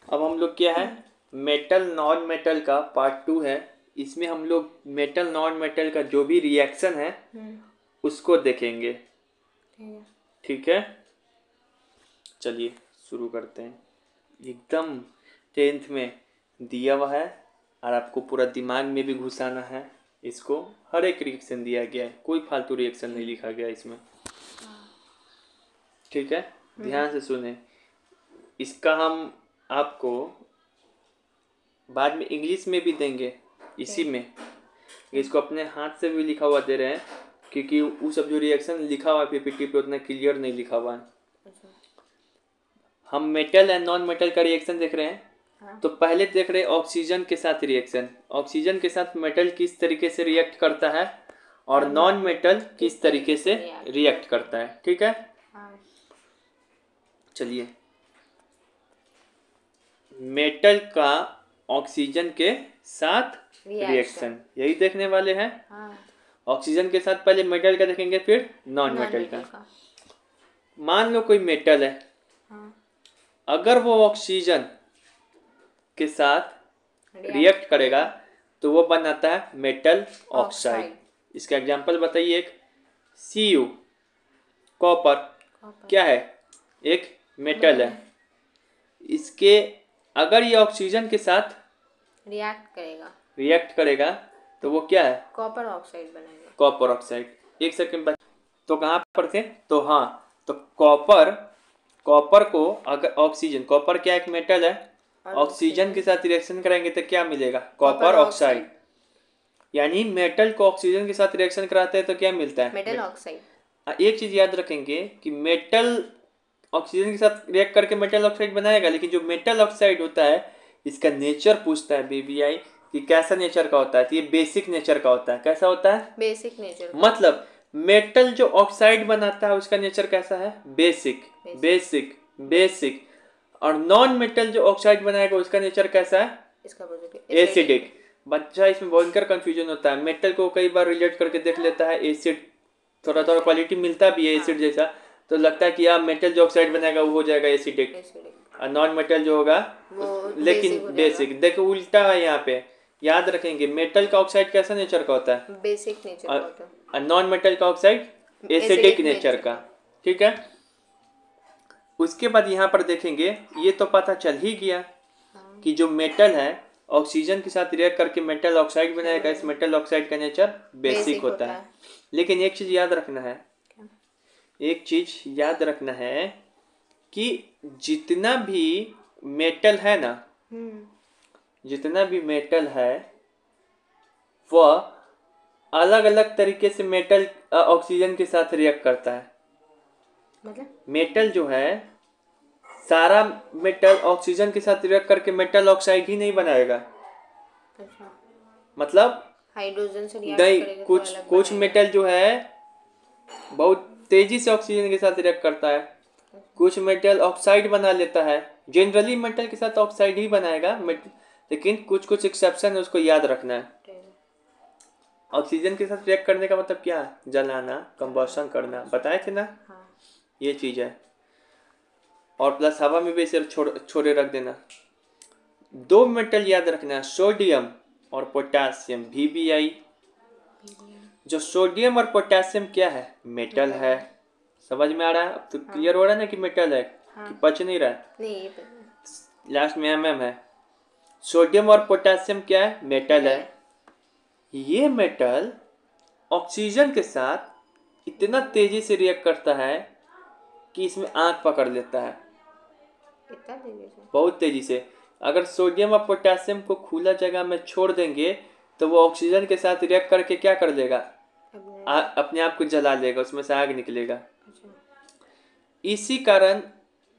अब हम लोग क्या है, मेटल नॉन मेटल का पार्ट 2 है। इसमें हम लोग मेटल नॉन मेटल का जो भी रिएक्शन है उसको देखेंगे। ठीक है, चलिए शुरू करते हैं। एकदम 10th में दिया हुआ है और आपको पूरा दिमाग में भी घुसाना है इसको। हर एक रिएक्शन दिया गया है, कोई फालतू रिएक्शन नहीं लिखा गया इसमें। ठीक है, ध्यान से सुने। इसका हम आपको बाद में इंग्लिश में भी देंगे इसी में। इसको अपने हाथ से भी लिखा हुआ दे रहे हैं क्योंकि वो सब जो रिएक्शन लिखा हुआ है पीपीटी पे उतना क्लियर नहीं लिखा हुआ है। हम मेटल एंड नॉन मेटल का रिएक्शन देख रहे हैं। तो पहले देख रहे हैं ऑक्सीजन के साथ रिएक्शन। ऑक्सीजन के साथ मेटल किस तरीके से रिएक्ट करता है और नॉन मेटल किस तरीके से रिएक्ट करता है। ठीक है, चलिए। मेटल का ऑक्सीजन के साथ रिएक्शन यही देखने वाले हैं। ऑक्सीजन के साथ पहले मेटल का देखेंगे फिर नॉन मेटल का। मान लो कोई मेटल है, अगर वो ऑक्सीजन के साथ रिएक्ट करेगा तो वो बनाता है मेटल ऑक्साइड। इसका एग्जांपल बताइए। एक Cu कॉपर क्या है, एक मेटल है। इसके अगर ये ऑक्सीजन के साथ रिएक्ट करेगा तो वो क्या है, कॉपर ऑक्साइड बनेगा। Copper oxide. एक सेकंड बाद तो कहाँ पर थे, तो हाँ, तो कॉपर को अगर ऑक्सीजन, कॉपर क्या एक मेटल है, ऑक्सीजन के साथ रिएक्शन करेंगे तो क्या मिलेगा, कॉपर ऑक्साइड। यानी मेटल को ऑक्सीजन के साथ रिएक्शन कराते हैं तो क्या मिलता है, मेटल ऑक्साइड। एक चीज याद रखेंगे कि मेटल ऑक्सीजन के साथ रिएक्ट करके मेटल ऑक्साइड बनाएगा, लेकिन जो मेटल ऑक्साइड होता है इसका नेचर पूछता है बीबीआई कि कैसा नेचर का होता है। तो ये बेसिक नेचर का होता है। कैसा होता है, बेसिक नेचर। मतलब मेटल जो ऑक्साइड बनाता है उसका नेचर कैसा है, बेसिक बेसिक बेसिक। और नॉन मेटल जो ऑक्साइड बनाएगा उसका नेचर कैसा है, इसका एसिडिक। बच्चा इसमें भयंकर कंफ्यूजन होता है। मेटल को कई बार रिलेट करके देख लेता है एसिड, थोड़ा थोड़ा क्वालिटी मिलता भी है एसिड जैसा, तो लगता है कि यार मेटल जो ऑक्साइड बनेगा वो हो जाएगा एसिडिक और नॉन मेटल जो होगा लेकिन बेसिक। देखो उल्टा है यहाँ पे। याद रखेंगे मेटल का ऑक्साइड कैसा नेचर का होता है, बेसिक नेचर का होता है। और नॉन मेटल का ऑक्साइड एसिडिक नेचर का। ठीक है, उसके बाद यहाँ पर देखेंगे, ये तो पता चल ही गया कि जो मेटल है ऑक्सीजन के साथ रिएक्ट करके मेटल ऑक्साइड बनाएगा। इस मेटल ऑक्साइड का नेचर बेसिक होता है। लेकिन एक चीज याद रखना है, एक चीज याद रखना है कि जितना भी मेटल है ना, जितना भी मेटल है वह अलग अलग तरीके से मेटल ऑक्सीजन के साथ रिएक्ट करता है। मतलब मेटल जो है, सारा मेटल ऑक्सीजन के साथ रिएक्ट करके मेटल ऑक्साइड ही नहीं बनाएगा। अच्छा, मतलब हाइड्रोजन से रिएक्ट नहीं, करेगा कुछ मेटल जो है बहुत तेजी से ऑक्सीजन के साथ रिएक्ट करता है, कुछ मेटल ऑक्साइड बना लेता है। जनरली मेटल के साथ ऑक्साइड ही बनाएगा, लेकिन कुछ कुछ एक्सेप्शन है, उसको याद रखना है। ऑक्सीजन के साथ रिएक्ट करने का मतलब क्या है, जलाना, कंबशन करना, बताए थे ना। ये चीज है। और प्लस हवा में भी इसे छोड़े रख देना। दो मेटल याद रखना है, सोडियम और पोटेशियम। VBI जो सोडियम और पोटेशियम क्या है, मेटल है। समझ में आ रहा है अब तो, क्लियर हो रहा है ना कि मेटल है कि पच नहीं रहा है। नहीं, लास्ट में MM है। सोडियम और पोटेशियम क्या है, मेटल है। ये मेटल ऑक्सीजन के साथ इतना तेजी से रिएक्ट करता है कि इसमें आग पकड़ लेता है, इतना तेजी से, बहुत तेजी से। अगर सोडियम और पोटेशियम को खुला जगह में छोड़ देंगे तो वो ऑक्सीजन के साथ रिएक्ट करके क्या कर लेगा, अपने आप को जला लेगा, उसमें से आग निकलेगा। इसी कारण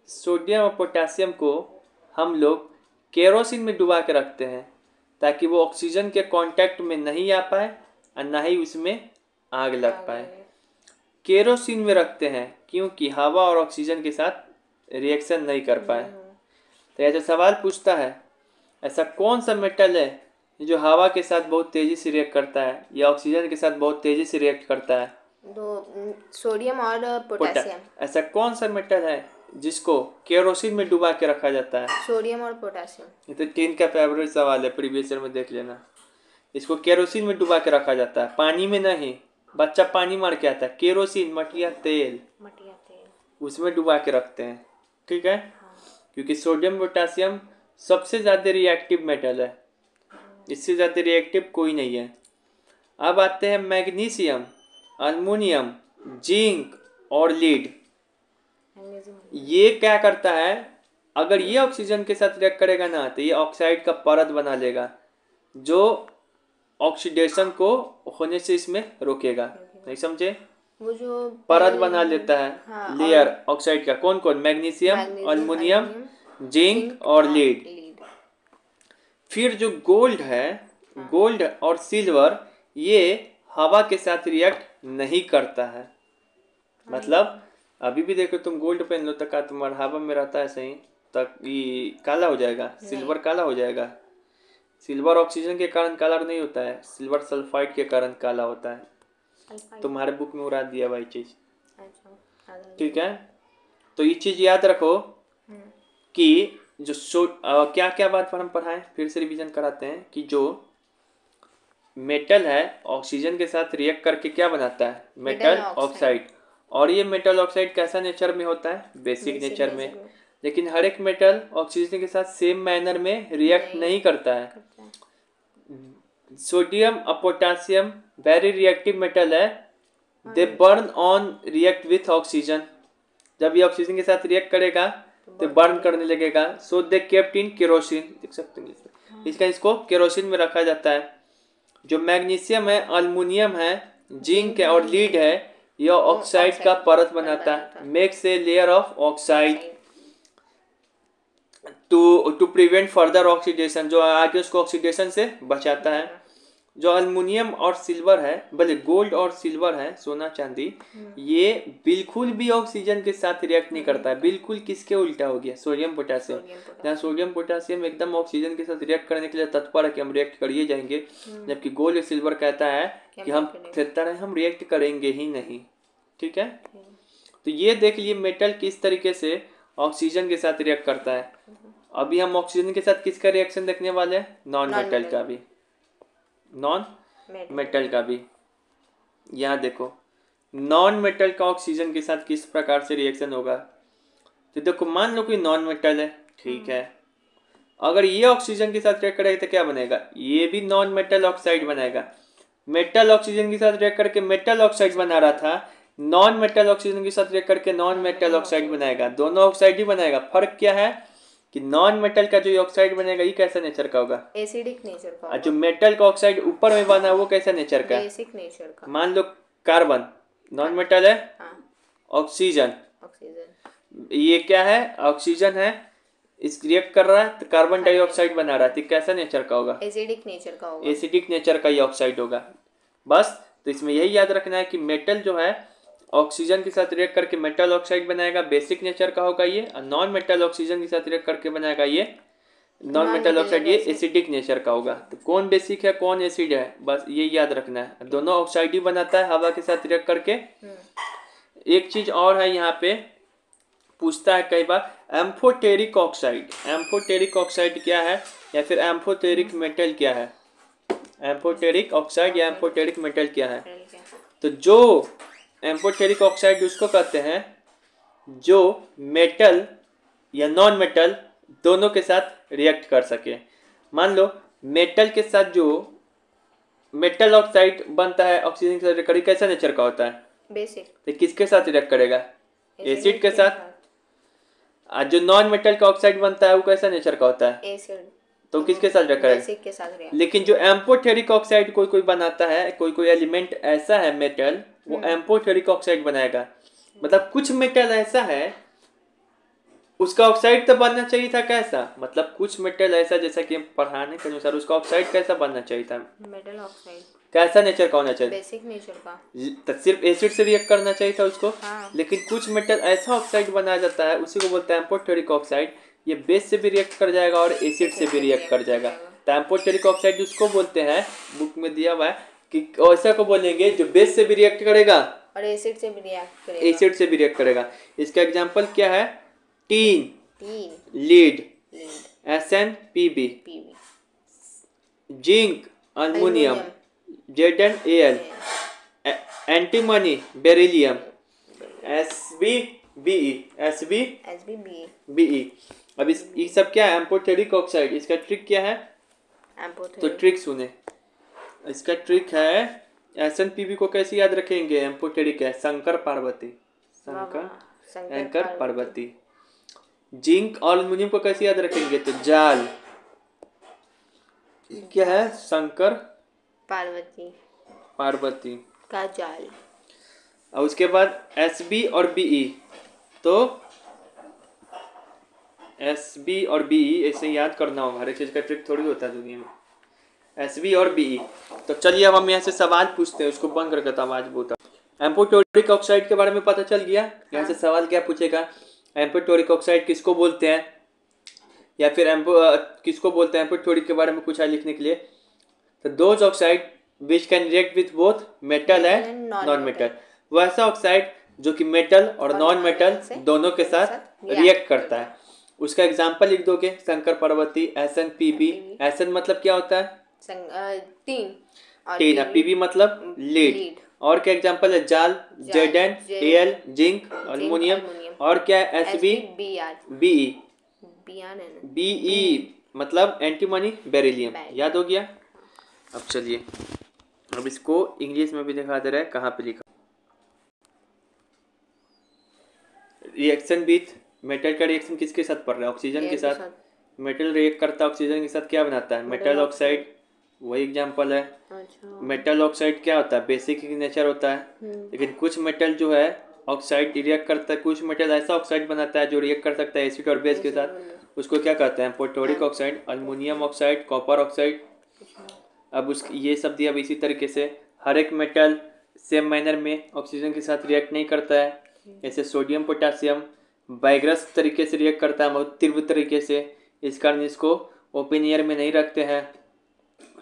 सोडियम और पोटेशियम को हम लोग केरोसिन में डुबा के रखते हैं ताकि वो ऑक्सीजन के कांटेक्ट में नहीं आ पाए और ना ही उसमें आग लग पाए। केरोसिन में रखते हैं क्योंकि हवा और ऑक्सीजन के साथ रिएक्शन नहीं कर पाए। तो ऐसा सवाल पूछता है, ऐसा कौन सा मेटल है जो हवा के साथ बहुत तेजी से रिएक्ट करता है या ऑक्सीजन के साथ बहुत तेजी से रिएक्ट करता है, दो, सोडियम और पोटेशियम। ऐसा कौन सा मेटल है जिसको केरोसिन में डुबा के रखा जाता है। सोडियम और पोटेशियम। ये तो 10 का फेवरेट सवाल है, प्रीवियस ईयर में देख लेना। इसको केरोसिन में डुबा के रखा जाता है, पानी में नहीं। बच्चा पानी मार के आता है, केरोसिन मटिया तेल, उसमें डुबा के रखते हैं। ठीक है, क्योंकि सोडियम पोटेशियम सबसे ज़्यादा रिएक्टिव मेटल है, इससे ज़्यादा रिएक्टिव कोई नहीं है। अब आते हैं मैग्नीशियम, अल्मुनियम, जिंक और लीड। ये क्या करता है, अगर ये ऑक्सीजन के साथ रिएक्ट करेगा ना तो ये ऑक्साइड का परत बना लेगा, जो ऑक्सीडेशन को होने से इसमें रोकेगा। नहीं समझे? वो जो परत बना लेता है, हाँ, लेयर ऑक्साइड का। कौन कौन? मैग्नीशियम, अल्मुनियम, जिंक और लीड। फिर जो गोल्ड है, हाँ, गोल्ड और सिल्वर ये हवा के साथ रिएक्ट नहीं करता है। मतलब अभी भी देखो, तुम गोल्ड पहन लो तो क्या तुम्हारा हवा में रहता है सही, तक ये काला हो जाएगा? सिल्वर काला हो जाएगा? सिल्वर ऑक्सीजन के कारण काला नहीं होता है, सिल्वर सल्फाइड के कारण काला होता है। तुम्हारे बुक में उड़ा दिया भाई चीज। ठीक है, तो ये चीज याद रखो कि जो क्या क्या बात पर हम पढ़ाएं, फिर से रिवीजन कराते हैं कि जो मेटल है ऑक्सीजन के साथ रिएक्ट करके क्या बनाता है? Metal oxide. और ये मेटल ऑक्साइड कैसा नेचर में होता है? बेसिक नेचर में। लेकिन हर एक मेटल ऑक्सीजन के साथ सेम मैनर में रिएक्ट नहीं करता है। सोडियम और पोटेशियम वेरी रिएक्टिव मेटल है, दे burn on react with oxygen. जब ये ऑक्सीजन के साथ रिएक्ट करेगा तो बर्न करने लगेगा। सो दे केप्ट इन केरोसिन, देख सकते हैं इसका, इसको केरोसिन में रखा जाता है। जो मैग्नीशियम है, अल्मुनियम है, जिंक है और लीड है, यह ऑक्साइड का परत बनाता है, makes a layer of oxide to prevent further oxidation, जो आगे उसको ऑक्सीडेशन से बचाता है। जो अल्मुनियम और सिल्वर है, भले गोल्ड और सिल्वर है, सोना चांदी, ये बिल्कुल भी ऑक्सीजन के साथ रिएक्ट नहीं करता है। बिल्कुल किसके उल्टा हो गया? Sodium potassium. जहाँ सोडियम पोटेशियम एकदम ऑक्सीजन के साथ रिएक्ट करने के लिए तत्पर है कि हम रिएक्ट करिए जाएंगे, जबकि गोल्ड और सिल्वर कहता है कि हम कहता है हम रिएक्ट करेंगे ही नहीं। ठीक है, तो ये देख लिए मेटल किस तरीके से ऑक्सीजन के साथ रिएक्ट करता है। अभी हम ऑक्सीजन के साथ किसका रिएक्शन देखने वाले हैं? नॉन मेटल का भी, नॉन मेटल का भी। यहाँ देखो, नॉन मेटल का ऑक्सीजन के साथ किस प्रकार से रिएक्शन होगा। तो देखो, मान लो कोई नॉन मेटल है, ठीक है, अगर ये ऑक्सीजन के साथ रिएक्ट करेगा तो क्या बनेगा? ये भी नॉन मेटल ऑक्साइड बनाएगा। मेटल ऑक्सीजन के साथ रिएक्ट करके मेटल ऑक्साइड बना रहा था, नॉन मेटल ऑक्सीजन के साथ रिएक्ट करके नॉन मेटल ऑक्साइड बनाएगा। दोनों ऑक्साइड ही बनाएगा। फर्क क्या है कि नॉन मेटल का जो ऑक्साइड बनेगा ये कैसा नेचर का होगा? एसिडिक नेचर का होगा। जो मेटल का ऑक्साइड ऊपर में बना वो कैसा नेचर का? बेसिक नेचर का। मान लो कार्बन नॉन मेटल है, ऑक्सीजन, ये क्या है? ऑक्सीजन है, इस रिएक्ट कर रहा है तो कार्बन डाइऑक्साइड बना रहा है, तो कैसा नेचर का होगा? एसिडिक नेचर का होगा। एसिडिक नेचर का ये ऑक्साइड होगा। बस, तो इसमें यही याद रखना है कि मेटल जो है ऑक्सीजन के साथ रिएक्ट करके मेटल ऑक्साइड बनाएगा, बेसिक नेचर का होगा ये। और नॉन मेटल ऑक्सीजन के साथ रिएक्ट करके बनाएगा ये नॉन मेटल ऑक्साइड, ये एसिडिक नेचर का होगा। तो कौन बेसिक है कौन एसिड है, बस ये याद रखना है। दोनों ऑक्साइड ही बनाता है हवा के साथ रिएक्ट करके। एक चीज और है, यहाँ पे पूछता है कई बार, एम्फोटेरिक ऑक्साइड। एम्फोटेरिक ऑक्साइड क्या है, या फिर एम्फोटेरिक मेटल क्या है? एम्फोटेरिक ऑक्साइड या एम्फोटेरिक मेटल क्या है? तो जो एम्फोटेरिक ऑक्साइड उसको कहते हैं जो मेटल या नॉन मेटल दोनों के साथ रिएक्ट कर सके। मान लो मेटल के साथ जो मेटल ऑक्साइड बनता है ऑक्सीजन के साथ, कैसा नेचर का होता है? बेसिक। तो किसके साथ रिएक्ट करेगा? एसिड के साथ। आज जो नॉन मेटल का ऑक्साइड बनता है वो कैसा नेचर का होता है? एसिड। तो किसके साथ रिएक्ट करेगा? बेसिक के साथ। लेकिन जो एम्फोटेरिक ऑक्साइड कोई कोई बनाता है, कोई कोई एलिमेंट ऐसा है मेटल, वो एम्फोटेरिक ऑक्साइड बनाएगा। मतलब कुछ मेटल ऐसा है उसका ऑक्साइड तो बनना चाहिए था कैसा, मतलब कुछ मेटल ऐसा, जैसा कि पढ़ाने के अनुसार उसका ऑक्साइड कैसा बनना चाहिए था? Metal oxide. कैसा नेचर का होना चाहिए? बेसिक नेचर का। तो सिर्फ एसिड से रिएक्ट करना चाहिए था उसको। हाँ। लेकिन कुछ मेटल ऐसा ऑक्साइड बनाया जाता है, उसी को बोलते हैं एम्फोटेरिक ऑक्साइड। ये बेस से भी रिएक्ट कर जाएगा और एसिड से भी रिएक्ट कर जाएगा। तो एम्फोटेरिक ऑक्साइड उसको बोलते हैं, बुक में दिया हुआ है कि ऐसा को बोलेंगे जो बेस से भी रिएक्ट करेगा और एसिड से भी रिएक्ट करेगा। एसिड से भी रिएक्ट करेगा। इसका एग्जांपल क्या है? Tin, tin, lead, lead, SnPb, PV, zinc, aluminium, ZnAl, L, antimony, beryllium, SbBe, एसबीबी, BE। अब इस ये सब क्या है? Amphoteric oxide. इसका ट्रिक क्या है? तो एम्फोटेरिक, ट्रिक सुने। इसका ट्रिक है, SnPb को कैसे याद रखेंगे? एम्फोटेरिक है, शंकर पार्वती, शंकर शंकर पार्वती। जिंक और एल्युमिनियम को कैसे याद रखेंगे? तो जाल, क्या है? शंकर पार्वती पार्वती का जाल। और उसके बाद Sb और Be, तो SB और Be ऐसे याद करना होगा। हर एक चीज का ट्रिक थोड़ी होता है दुनिया में। SB और Be। तो चलिए अब हम यहाँ से सवाल पूछते हैं। उसको बंद करके आवाज बहुत। एम्फोटेरिक ऑक्साइड के बारे में पता चल गया। यहाँ से सवाल क्या पूछेगा? एम्फोटेरिक ऑक्साइड किसको बोलते हैं, या फिर किसको बोलते हैं एम्फोटेरिक के बारे में कुछ है लिखने के लिए। तो those oxide which can react with both metal and non metal. वैसा ऑक्साइड जो कि मेटल और नॉन मेटल दोनों के साथ रिएक्ट करता है। उसका एग्जाम्पल लिख दोगे? शंकर पार्वती, SnPb। SN मतलब क्या होता है? टीन, और टीन। पीबी मतलब लीड। और क्या एग्जांपल है? जाल, ZnAl, जिंक, अल्युमिनियम। और क्या है? SbBe, Be मतलब एंटीमनी, बेरिलियम। याद हो गया? अब चलिए, अब इसको इंग्लिश में भी दिखा दे रहा है। कहाँ पे लिखा? रिएक्शन विथ मेटल का रिएक्शन किसके साथ पड़ रहा है? ऑक्सीजन के साथ। मेटल रिएक्ट करता है ऑक्सीजन के साथ, क्या बनाता है? Metal oxide. वही एग्जांपल है। अच्छा। मेटल ऑक्साइड क्या होता है? बेसिक नेचर होता है। लेकिन कुछ मेटल जो है ऑक्साइड रिएक्ट करता है। कुछ मेटल ऐसा ऑक्साइड बनाता है जो रिएक्ट कर सकता है एसिड और बेस के साथ। उसको क्या कहते हैं? Amphoteric oxide, aluminium oxide, copper oxide. अब उस ये सब दिया। अब इसी तरीके से हर एक मेटल सेम मैनर में ऑक्सीजन के साथ रिएक्ट नहीं करता है। जैसे सोडियम पोटासियम वाइग्रस तरीके से रिएक्ट करता है, बहुत तीव्र तरीके से। इस कारण इसको ओपन एयर में नहीं रखते हैं,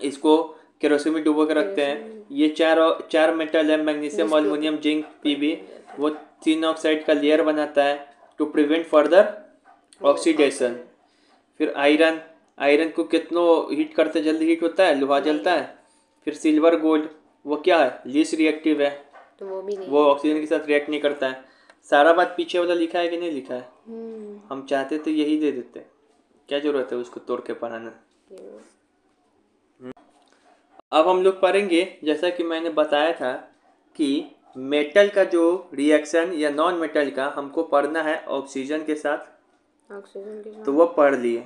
इसको केरोसिन में डुबो के रखते हैं। ये चार मेटल है, मैग्नीशियम, अल्युमिनियम, जिंक, पीबी। वो तीन ऑक्साइड का लेयर बनाता है टू प्रिवेंट फर्दर ऑक्सीडेशन। फिर आयरन, आयरन को कितनों हीट करते जल्दी हीट होता है? लोहा जलता है। फिर सिल्वर, गोल्ड, वो क्या है? लीस्ट रिएक्टिव है, तो वो भी नहीं, वो ऑक्सीजन के साथ रिएक्ट नहीं करता है। सारा बात पीछे वाला लिखा है कि नहीं लिखा है? हम चाहते तो यही दे देते, क्या जरूरत है उसको तोड़ के पढ़ाना। अब हम लोग पढ़ेंगे, जैसा कि मैंने बताया था कि मेटल का जो रिएक्शन या नॉन मेटल का हमको पढ़ना है ऑक्सीजन के साथ, तो वो पढ़ लिए।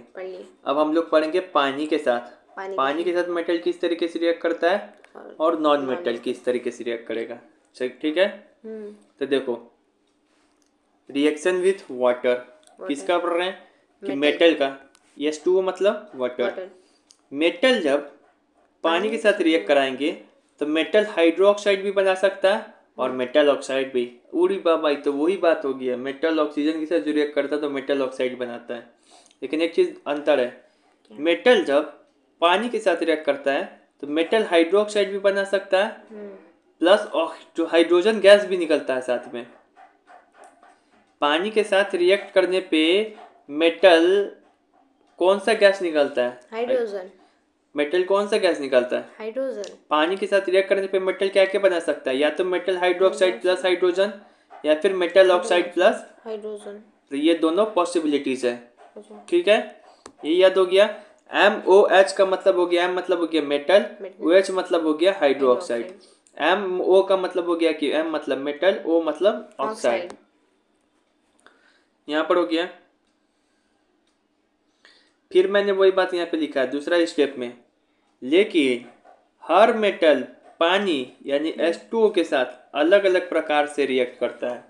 अब हम लोग पढ़ेंगे पानी के साथ। पानी के साथ मेटल किस तरीके से रिएक्ट करता है और नॉन मेटल किस तरीके से रिएक्ट करेगा। ठीक है। तो देखो, रिएक्शन विथ वाटर किसका पढ़ रहे हैं? कि मेटल का। H2O मतलब वाटर। मेटल जब पानी के साथ रिएक्ट कराएंगे तो मेटल हाइड्रोक्साइड भी बना सकता है और मेटल ऑक्साइड भी। उड़ी बाबा, तो वही बात हो गई है। मेटल ऑक्सीजन के साथ जो रिएक्ट करता है तो मेटल ऑक्साइड बनाता है। लेकिन एक चीज अंतर है, मेटल जब पानी के साथ रिएक्ट करता है तो मेटल हाइड्रोक्साइड भी बना सकता है, प्लस जो हाइड्रोजन गैस भी निकलता है साथ में। पानी के साथ रिएक्ट करने पे मेटल कौन सा गैस निकलता है? हाइड्रोजन। मेटल कौन सा गैस निकलता है? हाइड्रोजन। पानी के साथ रिएक्ट करने पे मेटल क्या क्या बना सकता है? या तो मेटल हाइड्रोक्साइड प्लस हाइड्रोजन, या फिर मेटल ऑक्साइड प्लस हाइड्रोजन। तो ये दोनों पॉसिबिलिटीज है। ठीक है, ये याद हो गया। MOH का मतलब हो गया, M मतलब हो गया मेटल, OH मतलब हो गया हाइड्रोक्साइड। MO का मतलब हो गया कि M मतलब मेटल, O मतलब ऑक्साइड। यहाँ पर हो गया। फिर मैंने वही बात यहाँ पे लिखा है दूसरा स्टेप में, लेकिन हर मेटल पानी यानी H2O के साथ अलग अलग प्रकार से रिएक्ट करता है।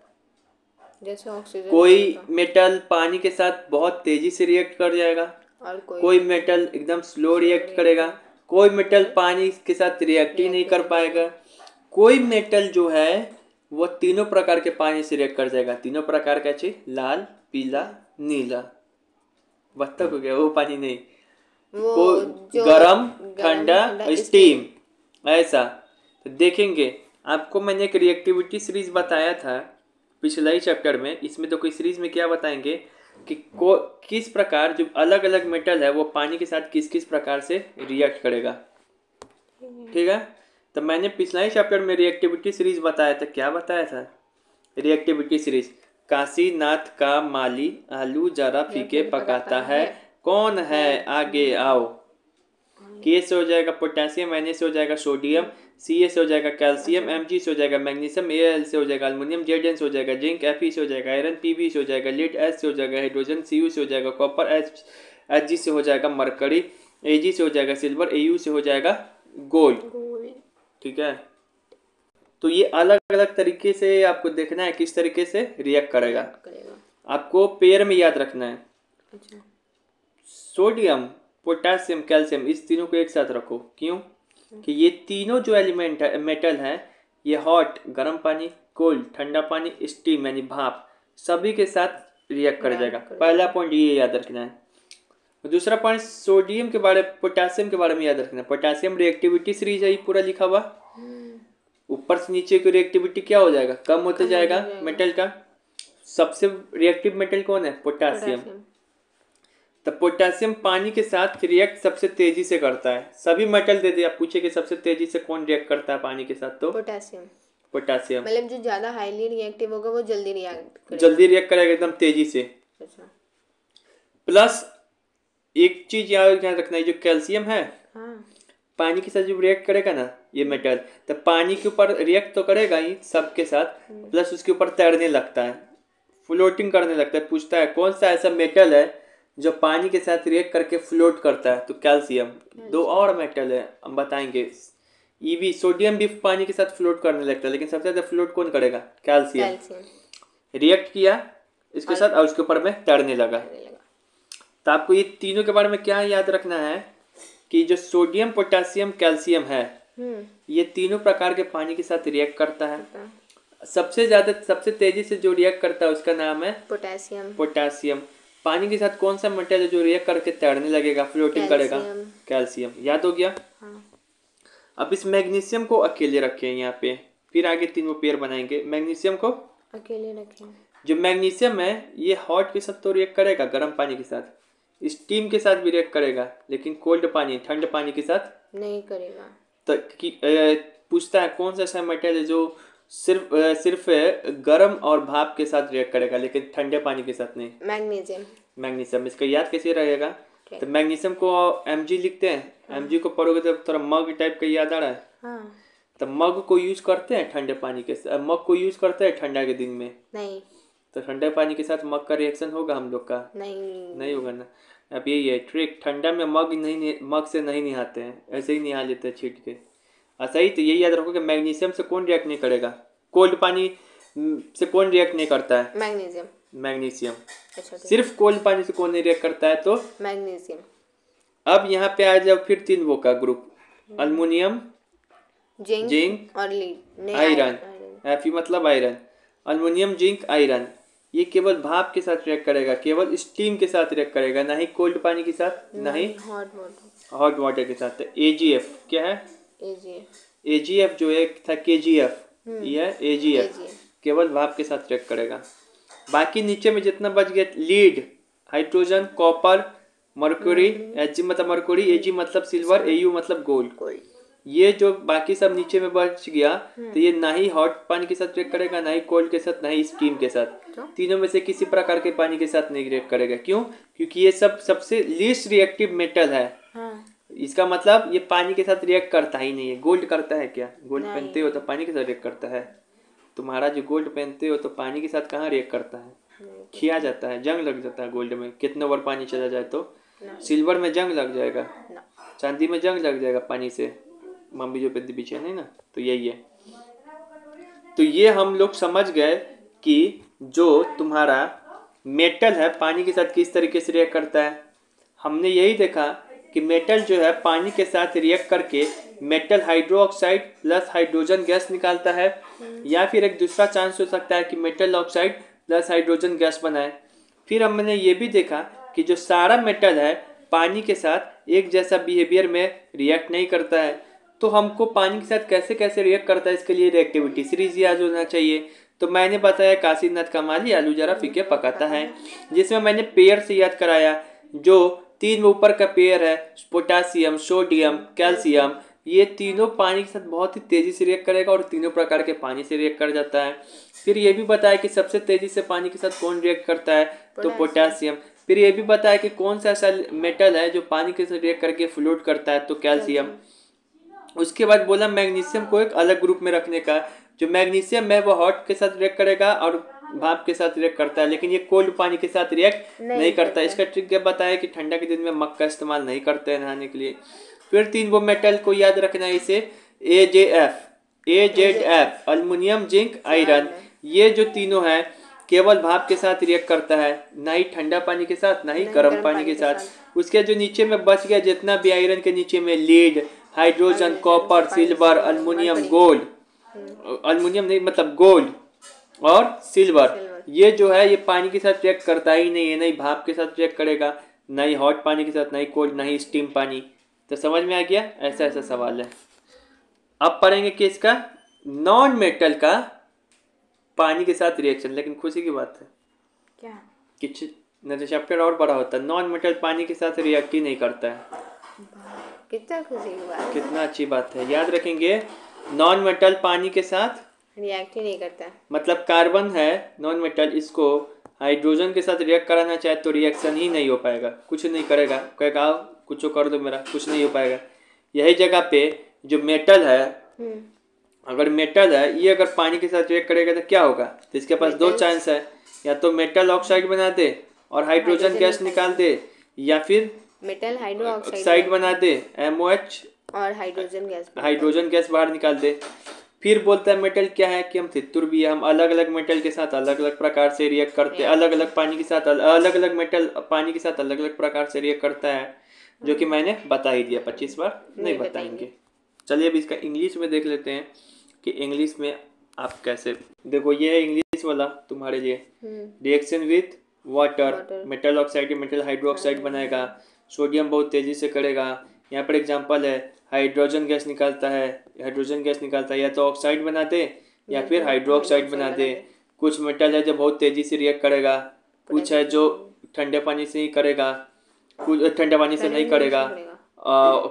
जैसे ऑक्सीजन। कोई मेटल पानी के साथ बहुत तेजी से रिएक्ट कर जाएगा, और कोई मेटल एकदम स्लो रिएक्ट करेगा, कोई मेटल पानी के साथ रिएक्ट ही नहीं कर पाएगा। कोई मेटल जो है वो तीनों प्रकार के पानी से रिएक्ट कर जाएगा। तीनों प्रकार का चीज, लाल, पीला, नीला। बत्तख हो गया, वो पानी नहीं। वो गरम, ठंडा, स्टीम, ऐसा। तो देखेंगे, आपको मैंने एक रिएक्टिविटी सीरीज बताया था पिछले ही चैप्टर में। इसमें तो कोई सीरीज में क्या बताएंगे कि किस प्रकार जो अलग अलग मेटल है वो पानी के साथ किस किस प्रकार से रिएक्ट करेगा। ठीक है, तो मैंने पिछला ही चैप्टर में रिएक्टिविटी सीरीज बताया था। क्या बताया था? रिएक्टिविटी सीरीज, काशीनाथ का माली आलू जरा फीके पकाता है, कौन है आगे आओ। के से हो जाएगा पोटेशियम, एन से हो जाएगा सोडियम, सी से हो जाएगा कैल्शियम, एम से हो जाएगा मैग्नीशियम, एल से हो जाएगा अल्युमिनियम, जेड से हो जाएगा जिंक, एफ से हो जाएगा आयरन, पीबी से हो जाएगा लीड, एस से हो जाएगा हाइड्रोजन, सी से हो जाएगा कॉपर, एच से हो जाएगा मरकरी, ए से हो जाएगा सिल्वर, ए से हो जाएगा गोल्ड। ठीक है, तो ये अलग अलग तरीके से आपको देखना है किस तरीके से रिएक्ट करेगा। आपको पेयर में याद रखना है। अच्छा। सोडियम, पोटेशियम, कैल्शियम, इस तीनों को एक साथ रखो। क्यों? कि ये तीनों जो एलिमेंट है, मेटल है, ये हॉट गर्म पानी, कोल्ड ठंडा पानी, स्टीम यानी भाप, सभी के साथ रिएक्ट कर जाएगा। पहला पॉइंट ये याद रखना है। दूसरा पॉइंट सोडियम के बारे, पोटेशियम के बारे में याद रखना है। पोटेशियम रिएक्टिविटी सीरीज है, ये पूरा लिखा हुआ। ऊपर से नीचे की रिएक्टिविटी क्या हो जाएगा? कम होते जाएगा मेटल का। सबसे रिएक्टिव मेटल कौन है? पोटेशियम। तो पोटेशियम पानी के साथ रिएक्ट सबसे तेजी से करता है। सभी मेटल दे दिया, पूछे कि सबसे तेजी से कौन रिएक्ट करता है पानी के साथ, तो पोटेशियम। पोटेशियम मतलब जो ज्यादा हाईली रिएक्टिव होगा वो जल्दी रिएक्ट करेगा एकदम तेजी से। अच्छा। प्लस एक चीज याद रखना है, जो कैल्शियम है, हाँ। पानी के साथ जो रिएक्ट करेगा ना ये मेटल, तो पानी के ऊपर रिएक्ट तो करेगा ही सबके साथ, प्लस उसके ऊपर तैरने लगता है, फ्लोटिंग करने लगता है। पूछता है कौन सा ऐसा मेटल है जो पानी के साथ रिएक्ट करके फ्लोट करता है, तो कैल्शियम। दो और मेटल है हम बताएंगे, ईवी, सोडियम भी पानी के साथ फ्लोट करने लगता है, लेकिन सबसे ज्यादा फ्लोट कौन करेगा? कैल्शियम। रिएक्ट किया इसके साथ और उसके ऊपर में तैरने लगा। तो आपको ये तीनों के बारे में क्या याद रखना है कि जो सोडियम, पोटेशियम, कैल्शियम है, ये तीनों प्रकार के पानी के साथ रिएक्ट करता है। सबसे ज्यादा, सबसे तेजी से जो रिएक्ट करता है उसका नाम है पोटेशियम। पानी के साथ कौन सा मेटल है जो रिएक्ट करके तैरने लगेगा, फ्लोटिंग करेगा? कैल्शियम। याद हो गया? हाँ। अब इस मैग्नीशियम को अकेले रखें यहाँ पे, फिर आगे तीनों पेयर बनाएंगे। मैग्नीशियम को अकेले रखें। जो मैग्नीशियम है ये हॉट के साथ तो रिएक्ट करेगा, गर्म पानी के साथ, स्टीम के साथ भी रिएक्ट करेगा, लेकिन कोल्ड पानी, ठंडे पानी के साथ नहीं करेगा। तो पूछता है कौन सा ऐसा मेटल है जो सिर्फ गर्म और भाप के साथ रिएक्ट करेगा, लेकिन ठंडे पानी के साथ नहीं? मैग्नीशियम। इसका याद कैसे रहेगा? तो मैग्नीशियम को Mg लिखते हैं। Mg को पढ़ोगे तो थोड़ा मग टाइप का याद आ रहा है। हाँ। तो मग को यूज करते हैं ठंडे पानी के साथ, मग को यूज करते हैं ठंडा के दिन में नहीं। तो ठंडे पानी के साथ मग का रिएक्शन होगा हम लोग का? नहीं होगा ना। अब यही है ट्रिक, ठंडा में मग से नहीं नहाते हैं, ऐसे ही नहा लेते हैं छीट के। सही, तो यही याद रखो कि मैग्नीशियम से कौन रिएक्ट नहीं करेगा? कोल्ड पानी से कौन रिएक्ट नहीं करता है? मैग्नीशियम। अच्छा, सिर्फ कोल्ड पानी से कौन नहीं रिएक्ट करता है? तो मैग्नीशियम। अब यहाँ पे आ जाओ फिर तीन वो का ग्रुप, अल्युमिनियम, जिंक और लीड, आयरन। Fe मतलब आयरन। अल्युमिनियम, जिंक, आयरन, ये केवल भाप के साथ रिएक्ट करेगा, केवल स्टीम के साथ रिएक्ट करेगा, ना ही कोल्ड पानी के साथ, ना ही हॉट वाटर के साथ। AgF क्या है? AgF जो एक था KgF, ये है AgF, केवल भाप के साथ रिएक्ट करेगा। बाकी नीचे में जितना बच गया, lead, hydrogen, copper, Mercury, Hg मतलब मरकुरी, Ag मतलब सिल्वर, Au मतलब गोल्ड, ये जो बाकी सब नीचे में बच गया, तो ये ना ही हॉट पानी के साथ रिएक्ट करेगा, ना ही कोल्ड के साथ, ना ही स्टीम के साथ। तीनों में से किसी प्रकार के पानी के साथ नहीं रिएक्ट करेगा। क्यों? क्योंकि ये सब सबसे लीस्ट रिएक्टिव मेटल है। इसका मतलब ये पानी के साथ रिएक्ट करता ही नहीं है। गोल्ड करता है क्या? गोल्ड पहनते हो तो पानी के साथ रिएक्ट करता है। तुम्हारा जो गोल्ड पहनते हो तो पानी के साथ कहाँ रिएक्ट करता है? खिया जाता है, जंग लग जाता है गोल्ड में। कितना बार पानी चला जाए तो सिल्वर में जंग लग जाएगा, चांदी में जंग लग जाएगा पानी से, मम्मी जो पेदी पीछे नहीं ना। तो यही है। तो ये हम लोग समझ गए कि जो तुम्हारा मेटल है पानी के साथ किस तरीके से रिएक्ट करता है। हमने यही देखा कि मेटल जो है पानी के साथ रिएक्ट करके metal hydroxide plus hydrogen gas निकालता है, या फिर एक दूसरा चांस हो सकता है कि metal oxide plus hydrogen gas बनाए। फिर हमने ये भी देखा कि जो सारा मेटल है पानी के साथ एक जैसा बिहेवियर में रिएक्ट नहीं करता है। तो हमको पानी के साथ कैसे कैसे रिएक्ट करता है इसके लिए रिएक्टिविटी सीरीज याद होना चाहिए। तो मैंने बताया काशीनाथ कमाली आलू जरा फीके पकाता है, जिसमें मैंने पेयर से याद कराया जो 3 ऊपर का पेयर है, पोटासियम, सोडियम, कैल्शियम, ये तीनों पानी के साथ बहुत ही तेजी से रिएक्ट करेगा और तीनों प्रकार के पानी से रिएक्ट कर जाता है। फिर ये भी बताया कि सबसे तेजी से पानी के साथ कौन रिएक्ट करता है, तो पोटासियम। फिर ये भी बताया कि कौन सा ऐसा मेटल है जो पानी के साथ रिएक्ट करके फ्लोट करता है, तो कैल्शियम। उसके बाद बोला मैग्नीशियम को एक अलग ग्रुप में रखने का। जो मैग्नीशियम है वो हॉट के साथ रिएक्ट करेगा और भाप के साथ रिएक्ट करता है, लेकिन ये कोल्ड पानी के साथ रिएक्ट नहीं करता। इसका ट्रिक क्या बताया कि ठंडा के दिन में मग का इस्तेमाल नहीं करते हैं नहाने के लिए। फिर 3 वो मेटल को याद रखना है, इसे AZF अल्युमिनियम, जिंक, आयरन। ये जो तीनों है केवल भाप के साथ रिएक्ट करता है, ना ही ठंडा पानी के साथ, ना ही गर्म पानी के साथ। उसके जो नीचे में बच गया जितना भी आयरन के नीचे में lead, hydrogen, copper, silver, aluminium, gold, aluminium नहीं मतलब गोल्ड और सिल्वर, ये जो है ये पानी के साथ रिएक्ट करता ही नहीं है, नहीं भाप के साथ रिएक्ट करेगा, ना ही हॉट पानी के साथ, ना ही कोल्ड, ना ही स्टीम पानी। तो समझ में आ गया, ऐसा ऐसा सवाल है। अब पढ़ेंगे कि इसका नॉन मेटल का पानी के साथ रिएक्शन। लेकिन खुशी की बात है क्या कि नहीं तो चैप्टर और बड़ा होता है। नॉन मेटल पानी के साथ रिएक्ट ही नहीं करता है। कितना खुशी की बात, कितना अच्छी बात है। याद रखेंगे नॉन मेटल पानी के साथ रिएक्ट ही नहीं करता। मतलब कार्बन है नॉन मेटल, इसको हाइड्रोजन के साथ रिएक्ट कराना चाहे तो रिएक्शन ही नहीं हो पाएगा, कुछ नहीं करेगा, कहेगा कुछ कर दो मेरा, कुछ नहीं हो पाएगा। यही जगह पे जो मेटल है, अगर मेटल है ये अगर पानी के साथ रिएक्ट करेगा तो क्या होगा, तो इसके पास 2 चांस है, या तो मेटल ऑक्साइड बना दे और हाइड्रोजन गैस निकाल दे, या फिर मेटल हाइड्रो ऑक्साइड बना दे MOH और हाइड्रोजन गैस बाहर निकाल दे। फिर बोलता है मेटल क्या है कि हम थित्तुर भी है, हम अलग अलग मेटल के साथ अलग अलग प्रकार से रिएक्ट करते हैं, अलग अलग पानी के साथ अलग अलग मेटल पानी के साथ अलग अलग प्रकार से रिएक्ट करता है, जो कि मैंने बता ही दिया, 25 बार नहीं बताएंगे। चलिए अब इसका इंग्लिश में देख लेते हैं कि इंग्लिश में आप कैसे। देखो ये है इंग्लिश वाला तुम्हारे लिए। Reaction with water, metal oxide metal hydroxide बनाएगा, सोडियम बहुत तेजी से करेगा। यहाँ पर एग्जांपल है हाइड्रोजन गैस निकालता है, या तो ऑक्साइड बना दे या फिर हाइड्रोक्साइड बना दे। कुछ मेटल है जो बहुत तेजी से रिएक्ट करेगा, कुछ है जो ठंडे पानी से ही करेगा, कुछ ठंडे पानी से नहीं करेगा,